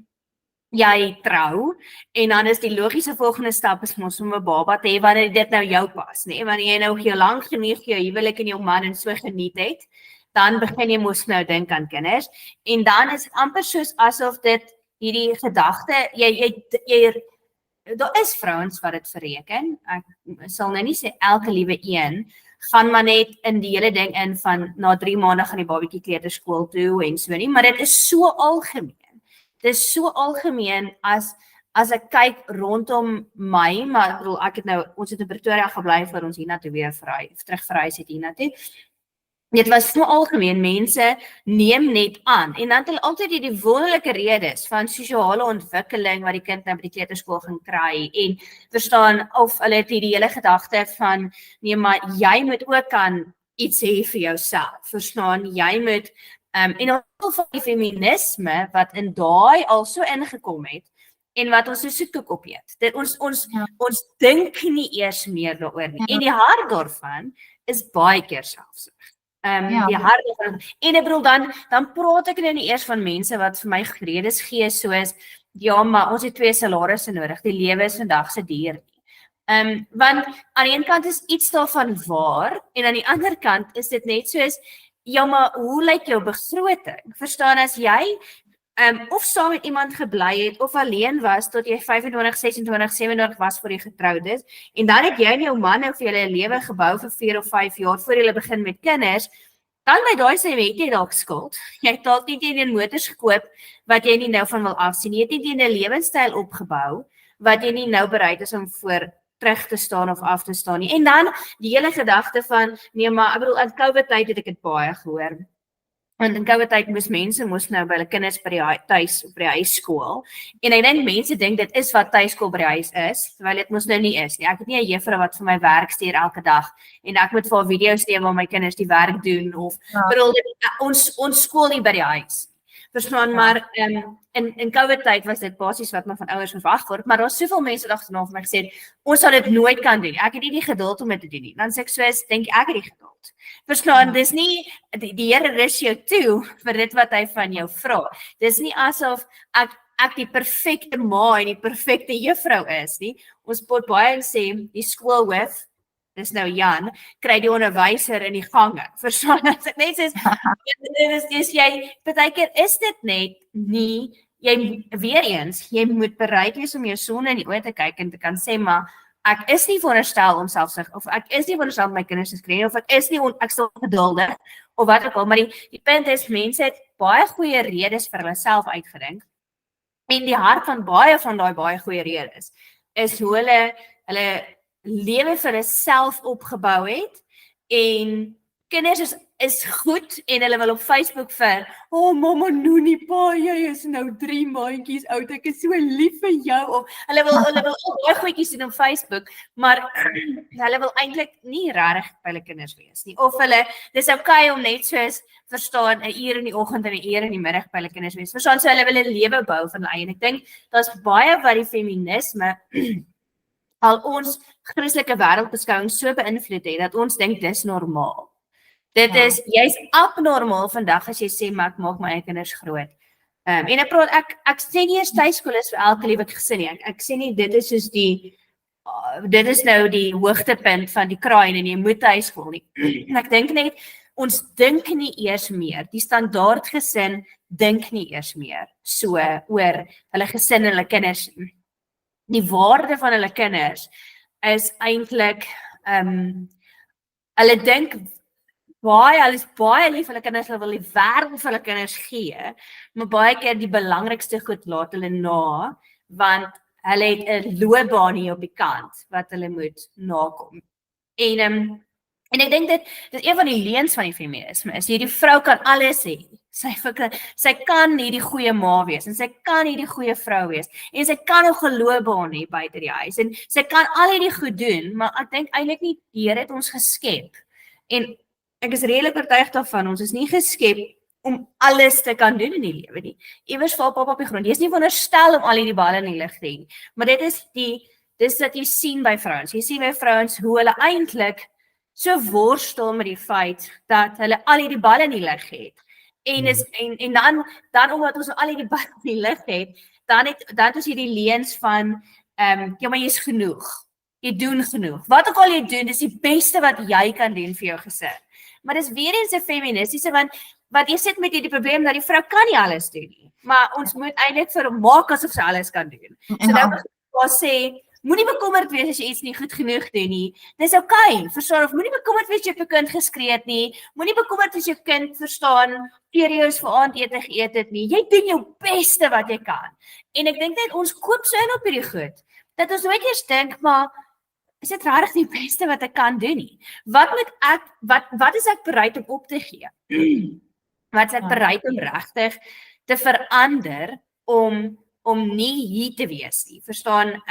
S2: Jy trou en dan is die logiese volgende stap is mos om 'n baba te hê wanneer dit nou jou pas, nê? Wanneer jy nou jou lank genoeg jou huwelik en jou man en so geniet het, dan begin jy mos nou dink aan kinders en dan is amper soos asof dit hierdie gedagte daar is vrouens wat dit verreken. Ek sal nou nie sê elke liewe een gaan maar net in die hele ding in van na 3 maande gaan die babatjie kleuterskool toe en so nie, maar dit is so algemeen. Dit is so algemeen as ek kyk rondom my, maar ek bedoel, ons het in Pretoria gebly voor ons hiernatoe weer terug verhuis het hiernatoe. Dit was so algemeen, mense neem net aan en dan het hulle altyd die wonderlike redes van sosiale ontwikkeling wat die kind nou by die kleuterskool gaan kry en verstaan of hulle het die hele gedagte van nee maar jy moet ook kan iets hê vir jouself, verstaan, jy moet en al van die feminisme wat in daai al so ingekom het, en wat ons so soetkoek opeet. Dit ons
S3: Ja.
S2: ons dink nie eers meer daaroor nie.
S3: Ja.
S2: En die hart daarvan is baie keer selfs.
S3: Ja.
S2: Die hart daarvan. En ek bedoel dan praat ek nou nie eers van mense wat vir my redes gee soos ja, maar ons het 2 salarisse nodig. Die lewe is vandag se duur nie. Want aan die een kant is iets daarvan waar en aan die ander kant is dit net soos ja, maar hoe lyk jou begroting? Verstaan as jy of saam met iemand gebly het of alleen was tot jy 25, 26, 27 was voor jy getroud is en dan het jy en jou man nou vir julle 'n lewe gebou vir 4 of 5 jaar voor julle begin met kinders, dan by daai sê jy dalk skuld. Jy het dalk nie teen 'n motors gekoop wat jy nie nou van wil afsien nie. Jy het nie teen 'n lewenstyl opgebou wat jy nie nou bereid is om voor terug te staan of af te staan nie. En dan die hele gedagte van nee, maar ek bedoel in COVID tyd het ek dit baie gehoor. Want in COVID tyd moes nou by hulle kinders by die tuis of by die huisskool. En ek dink mense dink dit is wat tuiskool by die huis is, terwyl dit mos nou nie is nie. Ek het nie 'n juffrou wat vir my werk stuur elke dag en ek moet vir haar video's stuur waar my kinders die werk doen of bedoel ons skool nie by die huis. Verstaan, maar in COVID tyd was dit basies wat my van ouers verwag word, maar daar's soveel mense wat agterna vir my gesê, ons sal dit nooit kan doen. Ek het nie die geduld om dit te doen nie. Dan sê ek soos, dink ek het die geduld. Verstaan, dis nie die Here rus jou toe vir dit wat hy van jou vra. Dis nie asof ek die perfekte ma en die perfekte juffrou is nie. Ons pot baie sê die skoolhoof, dis nou Jan, kry die onderwyser in die gange. Verstaan, as ek net sê dis jy partykeer is dit net nie weer eens, jy moet bereid wees om jou sonde in die oë te kyk en te kan sê maar ek is nie veronderstel om selfsug of ek is nie veronderstel om my kinders te skree of ek is nie ek sal geduldig of wat ook al, maar die punt is mense het baie goeie redes vir hulle self uitgedink. En die hart van baie goeie redes is hoe hulle lewe vir hulle self opgebou het en kinders is goed en hulle wil op Facebook vir mamma Noenie pa, jy is nou 3 maandjies oud, ek is so lief vir jou of hulle wil al baie goedjies doen op Facebook, maar hulle wil eintlik nie regtig by hulle kinders wees nie of dis okay om net soos verstaan 'n uur in die oggend en 'n uur in die middag by hulle kinders wees. Verstaan, so hulle wil 'n lewe bou van hulle eie en ek dink daar's baie wat die feminisme al ons Christelike wêreldbeskouing so beïnvloed het dat ons dink dis normaal. Dit is jy's abnormaal vandag as jy sê maar ek maak my eie kinders groot. En ek sê nie eers tuiskool is vir elke liewe gesin nie. Ek sê nie dit is soos dit is nou die hoogtepunt van die kraai en jy moet tuiskool nie. En ek dink net ons dink nie eers meer. Die standaard gesin dink nie eers meer so oor hulle gesin en hulle kinders. Die waarde van hulle kinders is eintlik hulle dink hulle is baie lief vir hulle kinders, hulle wil die wêreld vir hulle kinders gee, maar baie keer die belangrikste goed laat hulle na, want hulle het 'n loopbaan hier op die kant wat hulle moet nakom. En ek dink dit is een van die leuns van die feminisme, is hierdie vrou kan alles hê. Sy kan nie die goeie ma wees, en sy kan nie die goeie vrou wees, en sy kan nog 'n loopbaan hê buite die huis, en sy kan al hierdie goed doen, maar ek dink eintlik nie die Here het ons geskep. En ek is redelik oortuig daarvan, ons is nie geskep om alles te kan doen in die lewe nie. Iewers val pap op die grond. Jy is nie veronderstel om al hierdie balle in die lug te hê nie. Maar dit is dat jy sien by vrouens. Jy sien by vrouens hoe hulle eintlik so worstel met die feit dat hulle al hierdie balle in die lug het. En dan omdat ons al hierdie balle in die lug het, dan het ons hierdie leuns van ja, maar jy is genoeg. Jy doen genoeg. Wat ook al jy doen, dis die beste wat jy kan doen vir jou gesin. Maar dis weer eens 'n feministiese want jy sit met hierdie probleem dat die vrou kan nie alles doen nie. Maar ons moet eintlik vir hom maak asof sy alles kan doen. So nou moet ons sê, moenie bekommerd wees as jy iets nie goed genoeg doen nie. Dis okay. Verstaan, of moenie bekommerd wees as jy op jou kind geskree het nie. Moenie bekommerd as jou kind verstaan Cheerios vir aandete geëet het nie. Jy doen jou beste wat jy kan. En ek dink net ons koop so in op hierdie goed dat ons nooit eers dink maar is dit regtig die beste wat ek kan doen nie? Wat is ek bereid om op te gee? Wat is ek bereid om regtig te verander om nie hier te wees nie? Verstaan?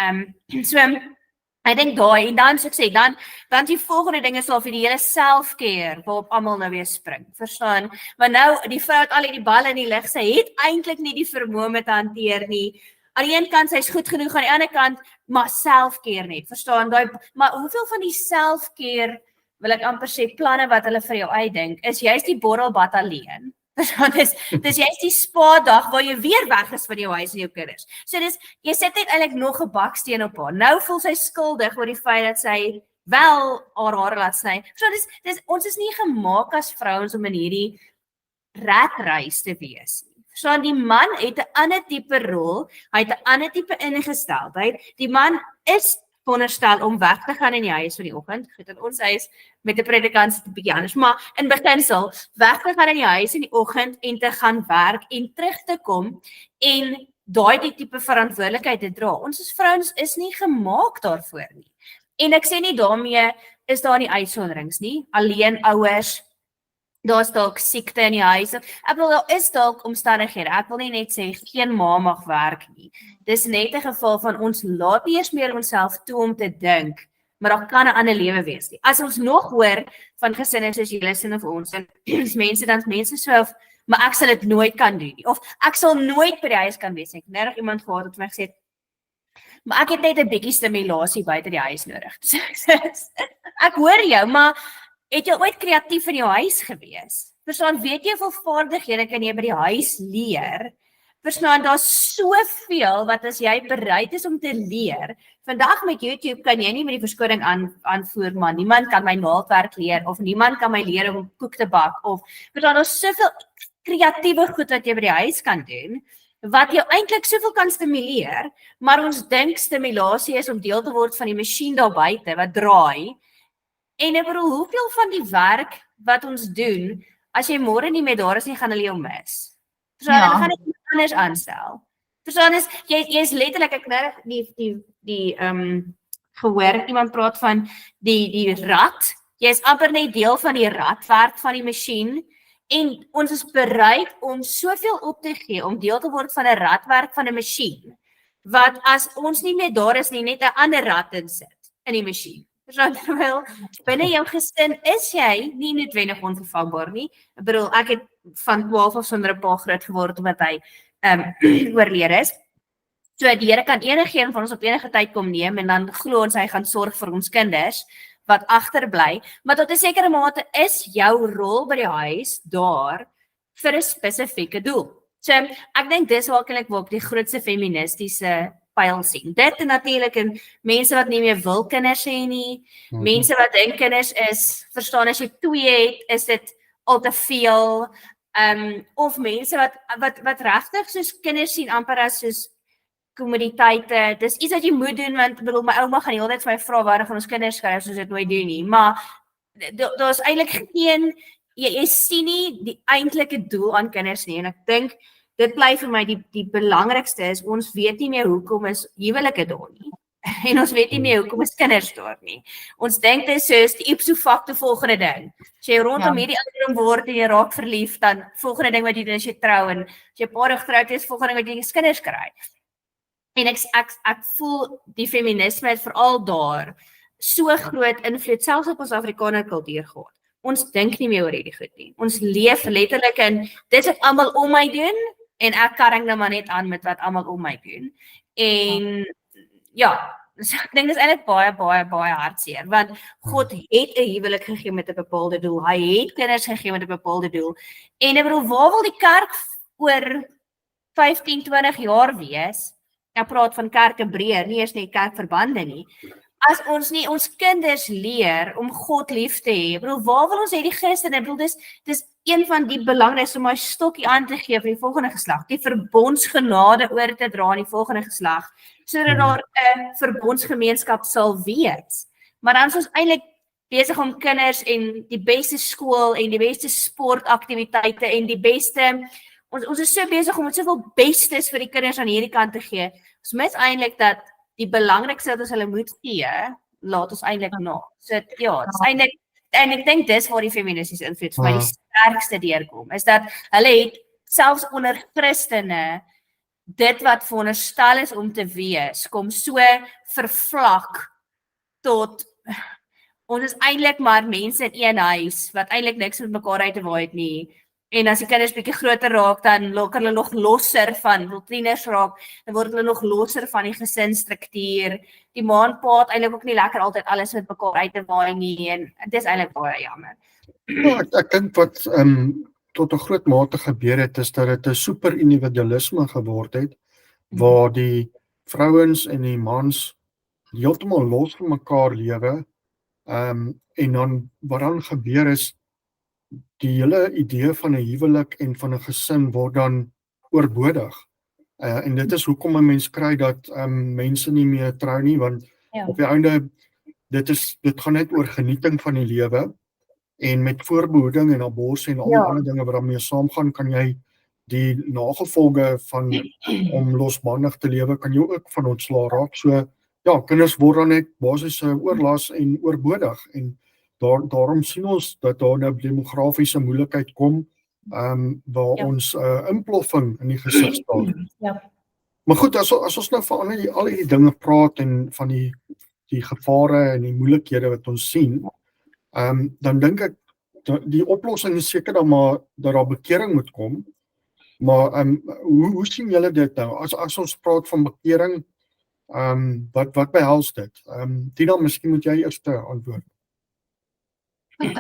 S2: So ek dink daai en dan so ek sê dan die volgende ding is al vir die hele self-care waarop almal nou weer spring. Verstaan? Want nou die vrou het al hierdie balle in die lug, sy het eintlik nie die vermoë om dit te hanteer nie. Aan die een kant sy's goed genoeg, aan die ander kant maar selfkeer net. Verstaan daai, maar hoeveel van die selfkeer wil ek amper sê planne wat hulle vir jou uitdink, is juist die borrelbad alleen. Dis juist die spa-dag waar jy weer weg is van jou huis en jou kinders. So jy sit net eintlik nog 'n baksteen op haar. Nou voel sy skuldig oor die feit dat sy wel haar hare laat sny. So ons is nie gemaak as vrouens om in hierdie ratreis te wees nie. So die man het 'n ander tipe rol, hy het 'n ander tipe ingesteldheid. Die man is veronderstel om weg te gaan in die huis van die oggend. Goed, in ons huis met 'n predikant is dit 'n bietjie anders, maar in beginsel weg te gaan in die huis in die oggend en te gaan werk en terug te kom en daai tipe verantwoordelikheid te dra. Ons as vrouens is nie gemaak daarvoor nie. En ek sê nie daarmee is daar nie uitsonderings nie. Alleen ouers, daar's dalk siekte in die huis. Ek wil daar is dalk omstandighede. Ek wil nie net sê geen ma mag werk nie. Dis net 'n geval van ons laat nie eers meer onsself toe om te dink, maar daar kan 'n ander lewe wees nie. As ons nog hoor van gesinne soos julle sin of ons en mense so maar ek sal dit nooit kan doen nie. Of ek sal nooit by die huis kan wees nie. Ek het net iemand gehad wat my gesê het, maar ek het net 'n bietjie stimulasie buite die huis nodig. Ek hoor jou, maar het jy ooit kreatief in jou huis gewees? Verstaan, weet jy hoeveel vaardighede kan jy by die huis leer? Verstaan, daar's soveel wat as jy bereid is om te leer. Vandag met YouTube kan jy nie met die verskoning aanvoer, maar niemand kan my naaldwerk leer, of niemand kan my leer om koek te bak, of verstaan, daar's soveel kreatiewe goed wat jy by die huis kan doen, wat jou eintlik soveel kan stimuleer, maar ons dink stimulasie is om deel te word van die masjien daar buite wat draai. En ek bedoel, hoeveel van die werk wat ons doen, as jy môre nie meer daar is nie, gaan hulle jou mis. So hulle gaan dit anders aanstel. Verstaan is jy is letterlik ek nou die gehoor iemand praat van die rat. Jy is amper net deel van die ratwerk van die masjien en ons is bereid om soveel op te gee om deel te word van 'n ratwerk van 'n masjien wat as ons nie meer daar is nie net 'n ander rat insit in die masjien. Terwyl binne jou gesin is jy nie noodwendig onvervangbaar nie. Ek bedoel, ek het van 12 of sonder 'n pa groot geword omdat hy oorlede is. So die Here kan enigeen van ons op enige tyd kom neem en dan glo ons hy gaan sorg vir ons kinders wat agterbly, maar tot 'n sekere mate is jou rol by die huis daar vir 'n spesifieke doel. So ek dink dis waar ek die grootste feministiese pyl sien. Dit en natuurlik en mense wat nie meer wil kinders hê nie, mense wat dink kinders is, verstaan as jy 2 het, is dit al te veel, of mense wat regtig soos kinders sien amper as soos kommoditeite, dis iets wat jy moet doen, want bedoel, my ouma gaan die hele tyd vir my vra waarom van ons kinders skryf soos dit nooit doen nie, maar daar's eintlik geen, jy sien nie die eintlike doel aan kinders nie, en ek dink, dit bly vir my die belangrikste is, ons weet nie meer hoekom is huwelike daar nie, en ons weet nie meer hoekom is kinders daar nie. Ons dink dit is soos die ipso facto volgende ding. As jy rondom hierdie ouderdom word en jy raak verlief, dan volgende ding wat jy doen is jy trou, en as jy 'n paar jaar getroud is, volgende ding wat jy kinders kry. En ek voel die feminisme het veral daar so groot invloed, selfs op ons Afrikaner kultuur gehad. Ons dink nie meer oor hierdie goed nie. Ons leef letterlik in, dis wat almal om my doen, en ek karring nou maar net aan met wat almal om my doen. En ja, dus ek dink dis eintlik baie hartseer, want God het 'n huwelik gegee met 'n bepaalde doel. Hy het kinders gegee met 'n bepaalde doel. En ek bedoel, waar wil die kerk oor 15, 20 jaar wees? Ek praat van kerke breër, nie eers net kerkverbande nie. As ons nie ons kinders leer om God lief te hê, ek bedoel, waar wil ons hê die Christene? Ek bedoel, dis een van die belangrikste om my stokkie aan te gee vir die volgende geslag, die verbondsgenade oor te dra aan die volgende geslag, sodat daar 'n verbondsgemeenskap sal wees. Maar dan is ons eintlik besig om kinders en die beste skool en die beste sportaktiwiteite en die beste, ons is so besig om soveel bestes vir die kinders aan hierdie kant te gee. Ons mis eintlik dat die belangrikste wat ons hulle moet gee, laat ons eintlik na. So ja, dis eintlik, en ek dink dis waar die feministiese invloed vir my die sterkste deurkom, is dat hulle het selfs onder Christene dit wat veronderstel is om te wees, kom so vervlak tot ons is eintlik maar mense in een huis wat eintlik niks met mekaar uit te waai het nie. En as die kinders bietjie groter raak, dan raak hulle nog losser van, wil tieners raak, dan word hulle nog losser van die gesinsstruktuur. Die ma en pa het eintlik ook nie lekker altyd alles met mekaar uit te waai nie, en dit is eintlik baie jammer.
S1: Ja, ek dink wat tot 'n groot mate gebeur het, is dat dit 'n super individualisme geword het, waar die vrouens en die mans heeltemal los van mekaar lewe, en dan wat dan gebeur is, die hele idee van 'n huwelik en van 'n gesin word dan oorbodig. En dit is hoekom 'n mens kry dat mense nie meer trou nie, want op die einde dit gaan net oor genieting van die lewe, en met voorbehoeding en abortus en al die ander dinge wat daarmee saamgaan, kan jy die nagevolge van om losbandig te lewe, kan jy ook van ontslaa raak. So ja, kinders word dan net basies oorlas en oorbodig, en daarom sien ons dat daar nou demografiese moeilikheid kom, waar ons inploffing in die gesig staan. Maar goed, as ons nou van al die dinge praat en van die gevare en die moeilikhede wat ons sien, dan dink ek die oplossing is seker dan maar dat daar bekering moet kom. Maar hoe sien julle dit nou? As ons praat van bekering, wat behels dit? Tina, miskien moet jy eers antwoord.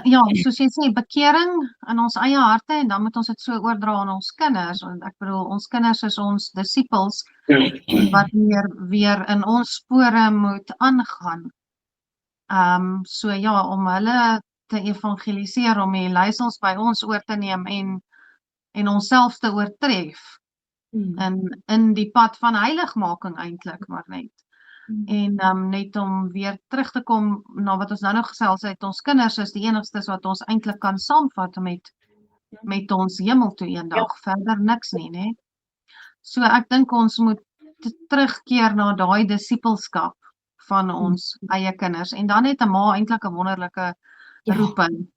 S3: Ja, soos jy sê, bekering in ons eie harte, en dan moet ons dit so oordra aan ons kinders, want ek bedoel, ons kinders is ons disippels, wat weer in ons spore moet aangaan. So ja, om hulle te evangeliseer, om die leiersels by ons oor te neem en onsself te oortref in die pad van heiligmaking eintlik maar net. En net om weer terug te kom na wat ons nou nog gesels het, ons kinders is die enigstes wat ons eintlik kan saamvat met ons hemel toe eendag, verder niks nie, né? So ek dink ons moet terugkeer na daai disippelskap van ons eie kinders, en dan het 'n ma eintlik 'n wonderlike roeping.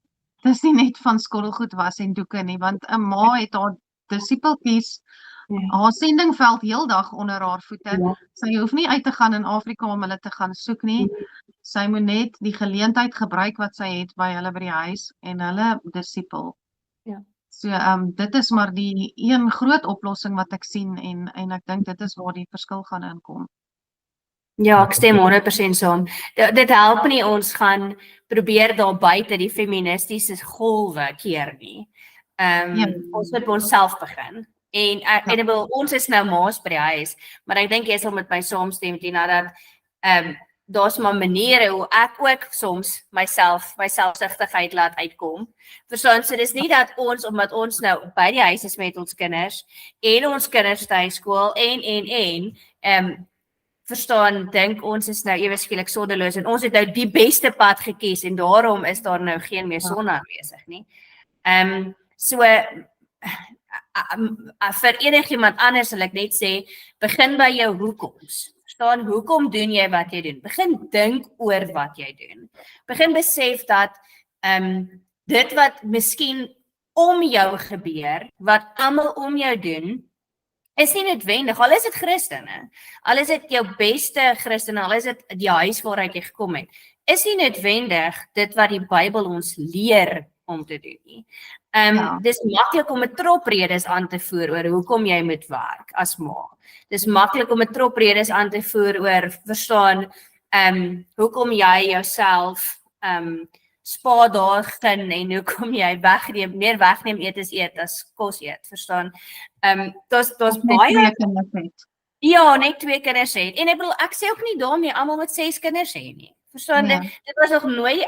S3: Dis nie net van skottelgoed was en doeke nie, want 'n ma het haar disippeltjies, haar sendingveld heeldag onder haar voete. Sy hoef nie uit te gaan in Afrika om hulle te gaan soek nie. Sy moet net die geleentheid gebruik wat sy het by hulle by die huis en hulle disippel. So dit is maar die een groot oplossing wat ek sien, en ek dink dit is waar die verskil gaan inkom.
S2: Ja, ek stem 100% saam. Dit help nie ons gaan probeer daar buite die feministiese golwe keer nie. Ons moet by onsself begin. En ons is nou ma's by die huis, maar ek dink jy sal met my saamstem, Tina, dat daar's maar maniere hoe ek ook soms myselfsugtigheid laat uitkom. Verstaan, so dis nie dat omdat ons nou by die huis is met ons kinders, en ons kinders tuiskool, verstaan, dink ons is nou ewe skielik sondeloos, en ons het nou die beste pad gekies, en daarom is daar nou geen meer sonde aanwesig nie. So, vir enigiemand anders sal ek net sê, begin by jou hoekoms. Verstaan, hoekom doen jy wat jy doen? Begin dink oor wat jy doen. Begin besef dat dit wat miskien om jou gebeur, wat almal om jou doen, is nie noodwendig, al is dit Christene, al is dit jou beste Christene, al is dit die huis waaruit jy gekom het, is nie noodwendig dit wat die Bybel ons leer om te doen nie. Dis maklik om 'n trop redes aan te voer oor hoekom jy moet werk as ma. Dis maklik om 'n trop redes aan te voer oor, verstaan, hoekom jy jouself spa daar gaan, en hoekom jy meer wegneem eet as kos eet, verstaan. Daar's baie ja, net 2 kinders het. En ek sê ook nie daarmee almal met 6 kinders hê nie. Verstaan, dit was nog nooit die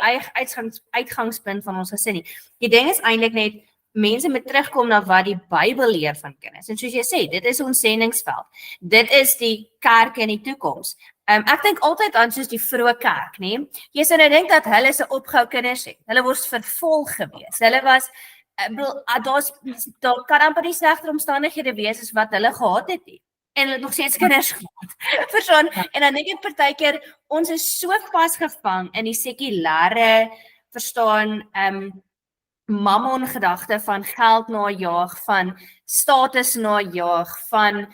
S2: uitgangspunt van ons gesin nie. Die ding is eintlik net, mense moet terugkom na wat die Bybel leer van kinders. En soos jy sê, dit is ons sendingsveld. Dit is die kerk in die toekoms. Ek dink altyd aan soos die vroeë kerk, nee. Jy sou nou dink dat hulle se opgehou kinders het. Hulle was vervolg gewees. Hulle was, daar kan amper nie slegter omstandighede wees as wat hulle gehad het nie. En hulle het nog steeds kinders gehad. Verstaan? En dan dink ek partykeer, ons is so vasgevang in die sekulêre, verstaan, mammon gedagte van geld najaag, van status najaag, van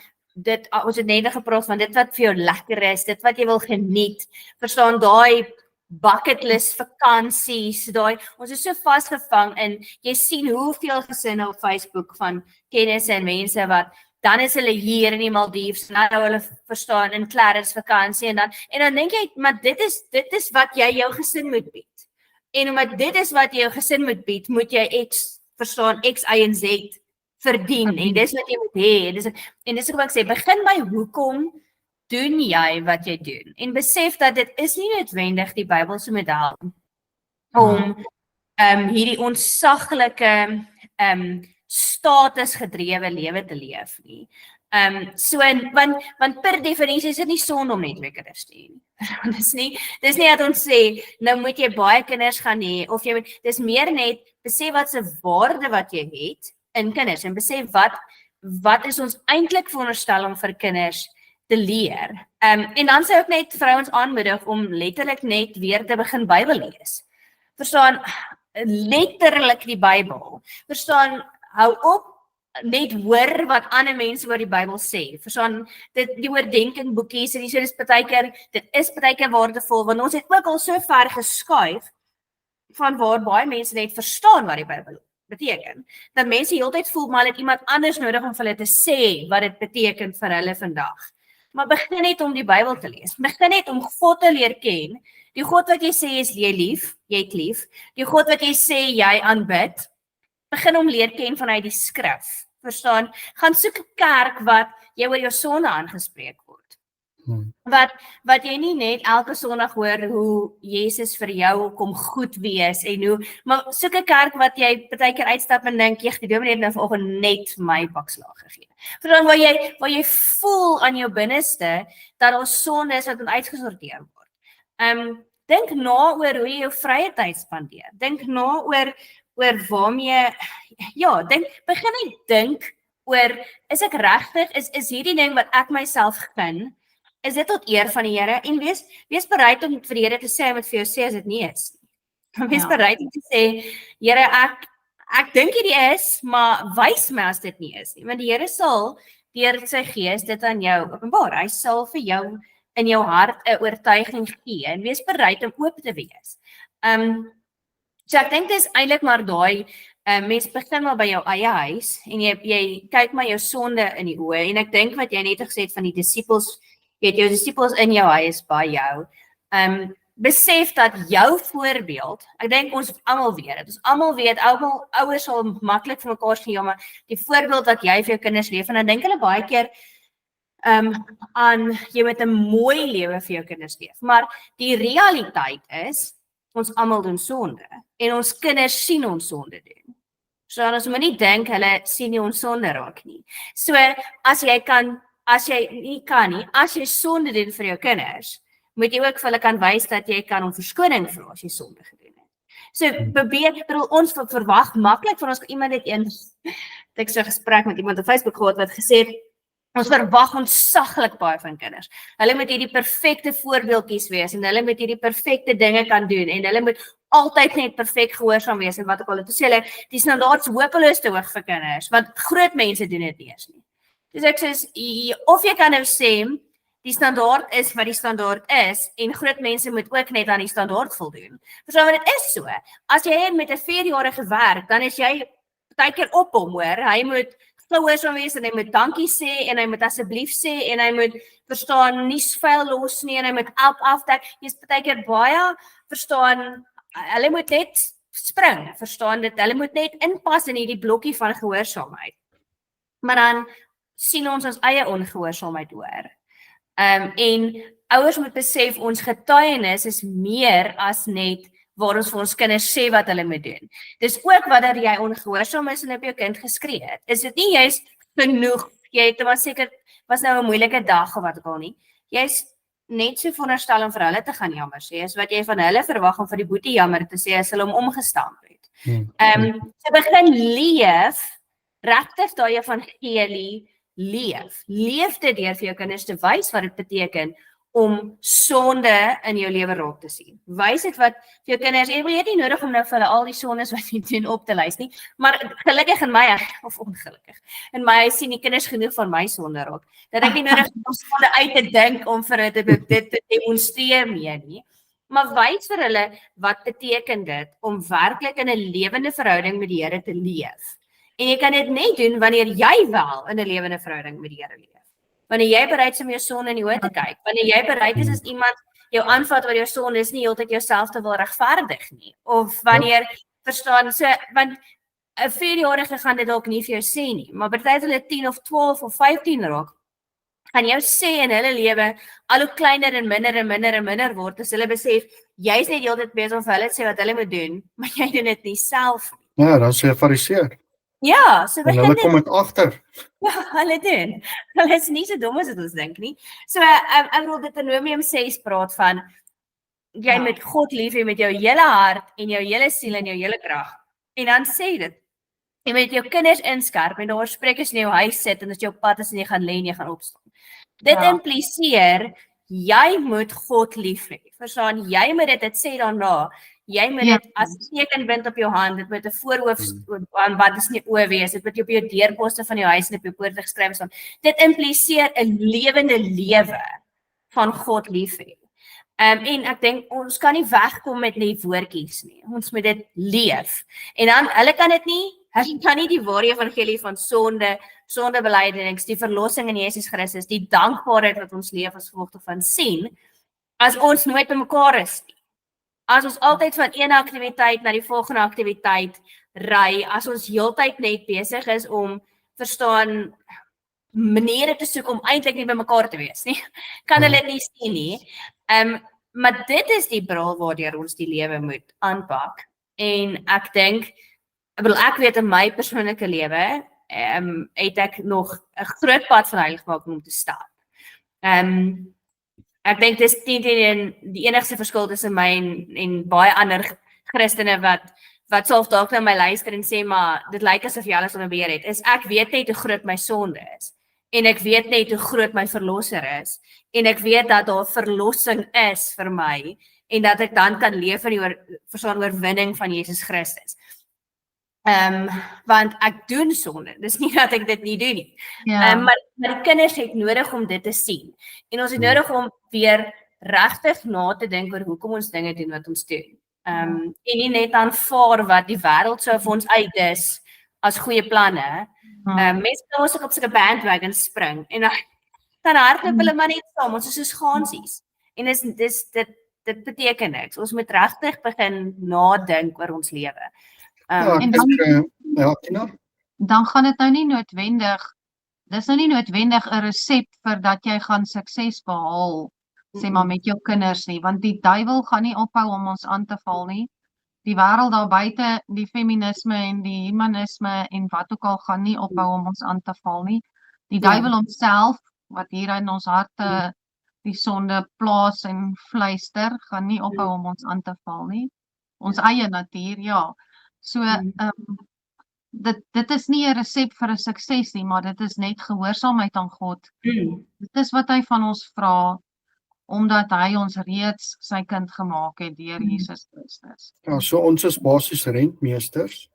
S2: ons het net gepraat van dit wat vir jou lekker is, dit wat jy wil geniet, verstaan, daai bucket list vakansies, ons is so vasgevang in, jy sien hoeveel gesinne op Facebook van kennis en mense wat, dan is hulle hier in die Maldives, nou hulle verstaan in Clarence vakansie, en dan dink jy, maar dit is wat jy jou gesin moet bied. En omdat dit is wat jy jou gesin moet bied, moet jy X, Y en Z verdien, en dis wat jy moet hê, en dis wat ek sê, begin by hoekom doen jy wat jy doen, en besef dat dit is nie noodwendig die Bybelse model om hierdie ontsaglike statusgedrewe lewe te leef nie. Want per definisie is dit nie sonde om net 2 kinders te hê nie. Dis nie dat ons sê, nou moet jy baie kinders gaan hê, of dis meer net, besef wat se waarde wat jy het in kinders, en besef wat is ons eintlik veronderstel om vir kinders te leer. En dan sou ek net vrouens aanmoedig om letterlik net weer te begin Bybel lees. Verstaan, letterlik die Bybel. Verstaan, hou op, net hoor wat ander mense oor die Bybel sê. Verstaan, die oordenking boekies, en so dit is partykeer waardevol, want ons het ook al so ver geskuif van waar baie mense net verstaan wat die Bybel beteken. Dat mense heeltyd voel, maar hulle het iemand anders nodig om vir hulle te sê wat dit beteken vir hulle vandag. Maar begin net om die Bybel te lees. Begin net om God te leer ken. Die God wat jy sê is jy het lief. Die God wat jy sê jy aanbid. Begin om leer ken vanuit die skrif. Verstaan? Gaan soek 'n kerk wat jy oor jou sonde aangespreek word. Wat jy nie net elke Sondag hoor hoe Jesus vir jou kom goed wees en maar soek 'n kerk wat jy partykeer uitstap en dink, die dominee het nou vanoggend net my bakslaag gegee. Verstaan, waar jy voel aan jou binneste dat daar sonde is wat moet uitgesorteer word. Dink na oor hoe jy jou vrye tyd spandeer. Dink na oor waarmee, begin net dink oor, is ek regtig, is hierdie ding wat ek myself gun, is dit tot eer van die Here, en wees bereid om vir die Here te sê, hy moet vir jou sê as dit nie is. Wees bereid om te sê, Here, ek dink hierdie is, maar wys my as dit nie is nie, want die Here sal deur sy gees dit aan jou openbaar. Hy sal vir jou in jou hart 'n oortuiging gee, en wees bereid om oop te wees. So ek dink dis eintlik maar daai, mens begin maar by jou eie huis, en jy kyk maar jou sonde in die oë, en ek dink wat jy net gesê het van die disippels, jy het jou disippels in jou huis by jou, besef dat jou voorbeeld, ek dink ons almal weet dit, ons almal weet, ouers sal maklik vir mekaar sê, ja, maar die voorbeeld wat jy vir jou kinders leef, en dan dink hulle baie keer aan, jy moet 'n mooi lewe vir jou kinders leef, maar die realiteit is, ons almal doen sonde, en ons kinders sien ons sonde doen. So ons moet nie dink, hulle sien nie ons sonde raak nie. So, as jy sonde doen vir jou kinders, moet jy ook vir hulle kan wys dat jy kan om verskoning vra as jy sonde gedoen het. So, ons verwag maklik van ons, iemand het ek so 'n gesprek met iemand op Facebook gehad wat gesê het, ons verwag ontsaglik baie van kinders. Hulle moet hierdie perfekte voorbeeldjies wees, en hulle moet hierdie perfekte dinge kan doen, en hulle moet altyd net perfek gehoorsaam wees, en wat ek al het, hulle, die standaard is hopeloos te hoog vir kinders, want groot mense doen dit nie eens nie. Dus ek sê, of jy kan nou sê, die standaard is wat die standaard is, en groot mense moet ook net aan die standaard voldoen. Verstaan, want dit is so, as jy met 'n 4-jarige werk, dan is jy partykeer op hom, hoor, hy moet gehoorsaam wees, en hy moet dankie sê, en hy moet asseblief sê, en hy moet, verstaan, nie vuil los nie, en hy moet afdek, jy is partykeer baie, verstaan, hulle moet net spring, verstaan dit, hulle moet net inpas in hierdie blokkie van gehoorsaamheid. Maar dan sien ons eie ongehoorsaamheid hoor. En ouers moet besef, ons getuienis is meer as net waar ons vir ons kinders sê wat hulle moet doen. Dis ook wanneer jy ongehoorsaam is en op jou kind geskree het. Is dit nie juist genoeg, jy het maar seker, was nou 'n moeilike dag of wat ook al nie, jy's net so veronderstel om vir hulle te gaan jammer sê, is wat jy van hulle verwag om vir die boetie jammer te sê as hulle hom omgestamp het. So begin leef, regtig daai evangelie leef dit deur vir jou kinders te wys wat dit beteken om sonde in jou lewe raak te sien. Wys dit wat vir jou kinders, en jy het nie nodig om nou vir hulle al die sondes wat jy doen op te lys nie, maar gelukkig in my, of ongelukkig, in my huis sien die kinders genoeg van my sonde raak, dat ek nie nodig om sonde uit te dink om vir dit te demonstreer meer nie. maar wys vir hulle wat beteken dit om werklik in 'n lewende verhouding met die Here te leef. En jy kan dit net doen wanneer jy wel in 'n lewende verhouding met die Here leef. Wanneer jy bereid is om jou sonde in die oë te kyk, wanneer jy bereid is as iemand jou aanvat oor jou sonde is nie heeltyd jouself te wil regverdig nie. Of wanneer verstaan so want 'n 4-jarige gaan dit dalk nie vir jou sê nie, maar party hulle 10 of 12 of 15 raak, gaan jou sê in hulle lewe al hoe kleiner en minder word as hulle besef jy's net heeltyd besig om vir hulle te sê wat hulle moet doen, maar jy doen dit nie self nie.
S1: Ja, dan sê 'n Fariseer.
S2: Ja, so
S1: En
S2: begin
S1: hulle
S2: dit
S1: kom met agter.
S2: ja, hulle doen. Hulle is nie so dom as wat ons dink nie. So ek bedoel Deuteronomium 6 praat van jy moet God lief hê met jou hele hart en jou hele siel en jou hele krag. En dan sê dit jy moet jou kinders inskerp en daar spreek as jy in jou huis sit en as jy op pad is en jy gaan lê en jy gaan opstaan. Dit impliseer jy moet God lief hê. Verstaan, jy moet dit sê daarna. Jy moet dit as tekenbind op jou hand, dit moet 'n voorhoof aan wat is nie oë wees, dit moet op jou deurposte van jou huis en op jou poorte geskryf staan. Dit impliseer 'n lewende lewe van God lief hê. En ek dink ons kan nie wegkom met net woordjies nie. Ons moet dit leef. En dan hulle kan nie die ware evangelie van sondebelydenis, die verlossing in Jesus Christus, die dankbaarheid wat ons leef as gevolg daarvan sien as ons nooit by mekaar is nie. As ons altyd van een aktiwiteit na die volgende aktiwiteit ry, as ons heeltyd net besig is om verstaan maniere te soek om eintlik nie by mekaar te wees nie, kan hulle nie sien nie. Maar dit is die bril waardeur ons die lewe moet aanpak. En ek dink, ek weet in my persoonlike lewe, het ek nog 'n groot pad van heiligmaking om te stap. Ek dink dis die enigste verskil tussen my en baie ander Christene wat self dalk na my luister en sê, maar dit lyk asof jy alles onder beheer het, is ek weet net hoe groot my sonde is. En ek weet net hoe groot my verlosser is. En ek weet dat daar verlossing is vir my en dat ek dan kan leef in die oorwinning van Jesus Christus. Want ek doen sonde. Dis nie dat ek dit nie doen nie. Maar die kinders het nodig om dit te sien. En ons het nodig om weer regtig na te dink oor hoekom ons dinge doen wat ons doen. En nie net aanvaar wat die wêreld sou vir ons uitdis as goeie planne. Mense kan ons ook op sulke bandwagon spring en dan hardloop hulle maar net saam, ons is soos gansies. En dit beteken niks. Ons moet regtig begin nadink oor ons lewe.
S3: En dan gaan dit nou nie noodwendig, dis nou nie noodwendig 'n resep vir dat jy gaan sukses behaal, sê maar met jou kinders nie, want die duiwel gaan nie ophou om ons aan te val nie. Die wêreld daar buite, die feminisme en die humanisme en wat ook al gaan nie ophou om ons aan te val nie. Die duiwel homself, wat hier in ons harte die sonde plaas en fluister, gaan nie ophou om ons aan te val nie. Ons eie natuur, ja. So, dit is nie 'n resep vir 'n sukses nie, maar dit is net gehoorsaamheid aan God. Dit is wat hy van ons vra, omdat hy ons reeds sy kind gemaak het deur Jesus Christus.
S1: Ja, so ons is basies rentmeesters,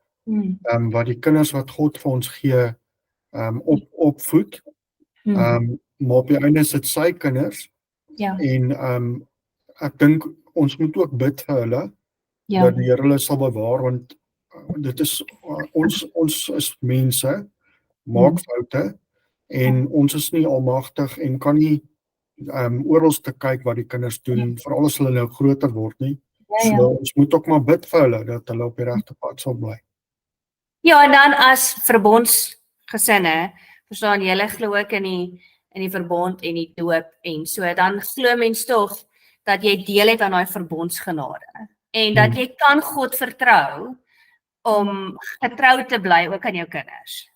S1: wat die kinders wat God vir ons gee, opvoed. Maar op die einde is dit sy kinders.
S2: Ja.
S1: En ek dink ons moet ook bid vir hulle, dat die Here hulle sal bewaar, want dit is ons is mense, maak foute, en ons is nie almagtig en kan nie oral te kyk wat die kinders doen, veral as hulle nou groter word nie. So ons moet ook maar bid vir hulle, dat hulle op die regte pad sal bly.
S2: Ja, en dan as verbondsgesinne, verstaan julle glo ook in die verbond en die doop en so, dan glo mens tog dat jy deel het aan daai verbondsgenade. En dat jy kan God vertrou om getrou te bly ook aan jou kinders.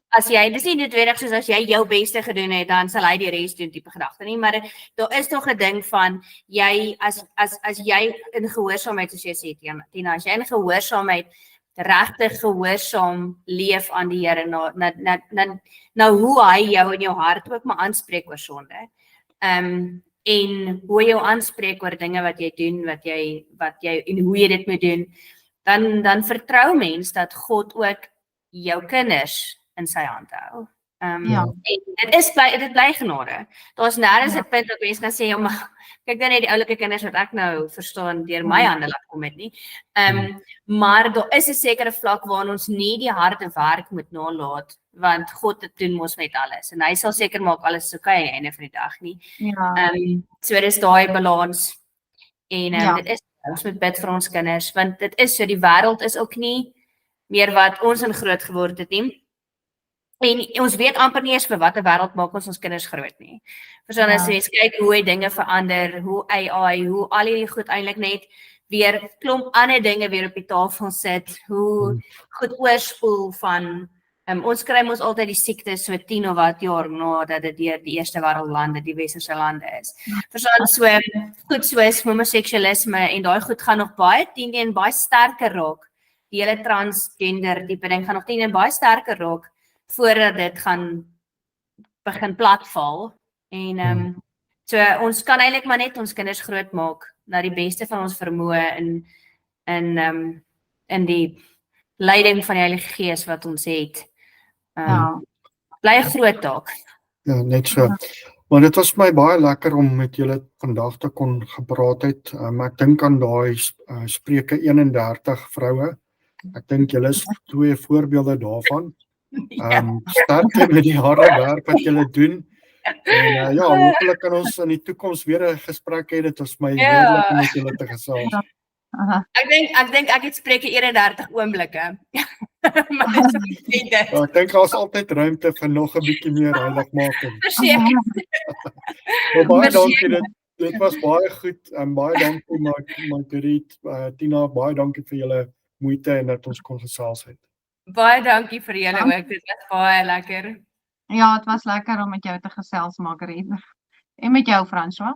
S2: As jy, dis nie noodwendig soos as jy jou beste gedoen het, dan sal hy die res doen tipe gedagte nie, maar daar is nog 'n ding van, jy, as jy in gehoorsaamheid, soos jy sê, Tina, as jy in gehoorsaamheid, regtig gehoorsaam leef aan die Here, na hoe hy jou in jou hart ook maar aanspreek oor sonde, en hoe jy jou aanspreek oor dinge wat jy doen, wat jy, en hoe jy dit moet doen, dan vertrou mens dat God ook jou kinders in sy hand hou.
S3: Ja.
S2: En dit bly genade. Daar's nêrens 'n punt dat mense kan sê, ja, maar kyk dan net die oulike kinders wat ek nou verstaan deur my hande laat kom het nie. Maar daar is 'n sekere vlak waar ons nie die harde werk moet nalat, want God het doen mos met alles en hy sal seker maak alles is okay aan die einde van die dag nie.
S3: Ja.
S2: So dis daai balans en
S3: Ja.
S2: dit is ons moet bid vir ons kinders want dit is so die wêreld is ook nie meer wat ons in groot geword het nie. En ons weet amper nie eens vir watter wêreld maak ons kinders groot nie. Verstaan as jy kyk hoe dinge verander, hoe AI, hoe al hierdie goed eintlik net weer klomp ander dinge weer op die tafel sit, hoe goed oorspoel van ons kry mos altyd die siektes so 10 of wat jaar nadat dit deur die eerste wêreldlande, die westerse lande is. Verstaan so goed soos homoseksualisme en daai goed gaan nog baie teen baie sterker raak. Die hele transgender tipe ding gaan nog teen baie sterker raak voordat dit gaan begin platval en so ons kan eintlik maar net ons kinders groot maak na die beste van ons vermoë in die leiding van die Heilige Gees wat ons het. Bly 'n groot taak.
S1: Ja, net so. Maar dit was my baie lekker om met julle vandag te kon gepraat het. Ek dink aan daai Spreuke 31 vroue. Ek dink julle is 2 voorbeelde daarvan. Sterkte met die harde werk wat julle doen. En ja, hopelik kan ons in die toekoms weer 'n gesprek hê. Dit was my heerlik om met julle te gesels.
S2: Ek dink ek het Spreuke 31 oomblikke.
S1: Ja, ek dink daar's altyd ruimte vir nog 'n bietjie meer heiligmaking.
S2: Verseker.
S1: Baie dankie, dit was baie goed en baie dankie Marguerite, Tina, baie dankie vir julle moeite en dat ons kon gesels het.
S2: Baie dankie vir julle ook, dit was baie lekker.
S3: Ja, het was lekker om met jou te gesels, Marguerite. En met jou, François.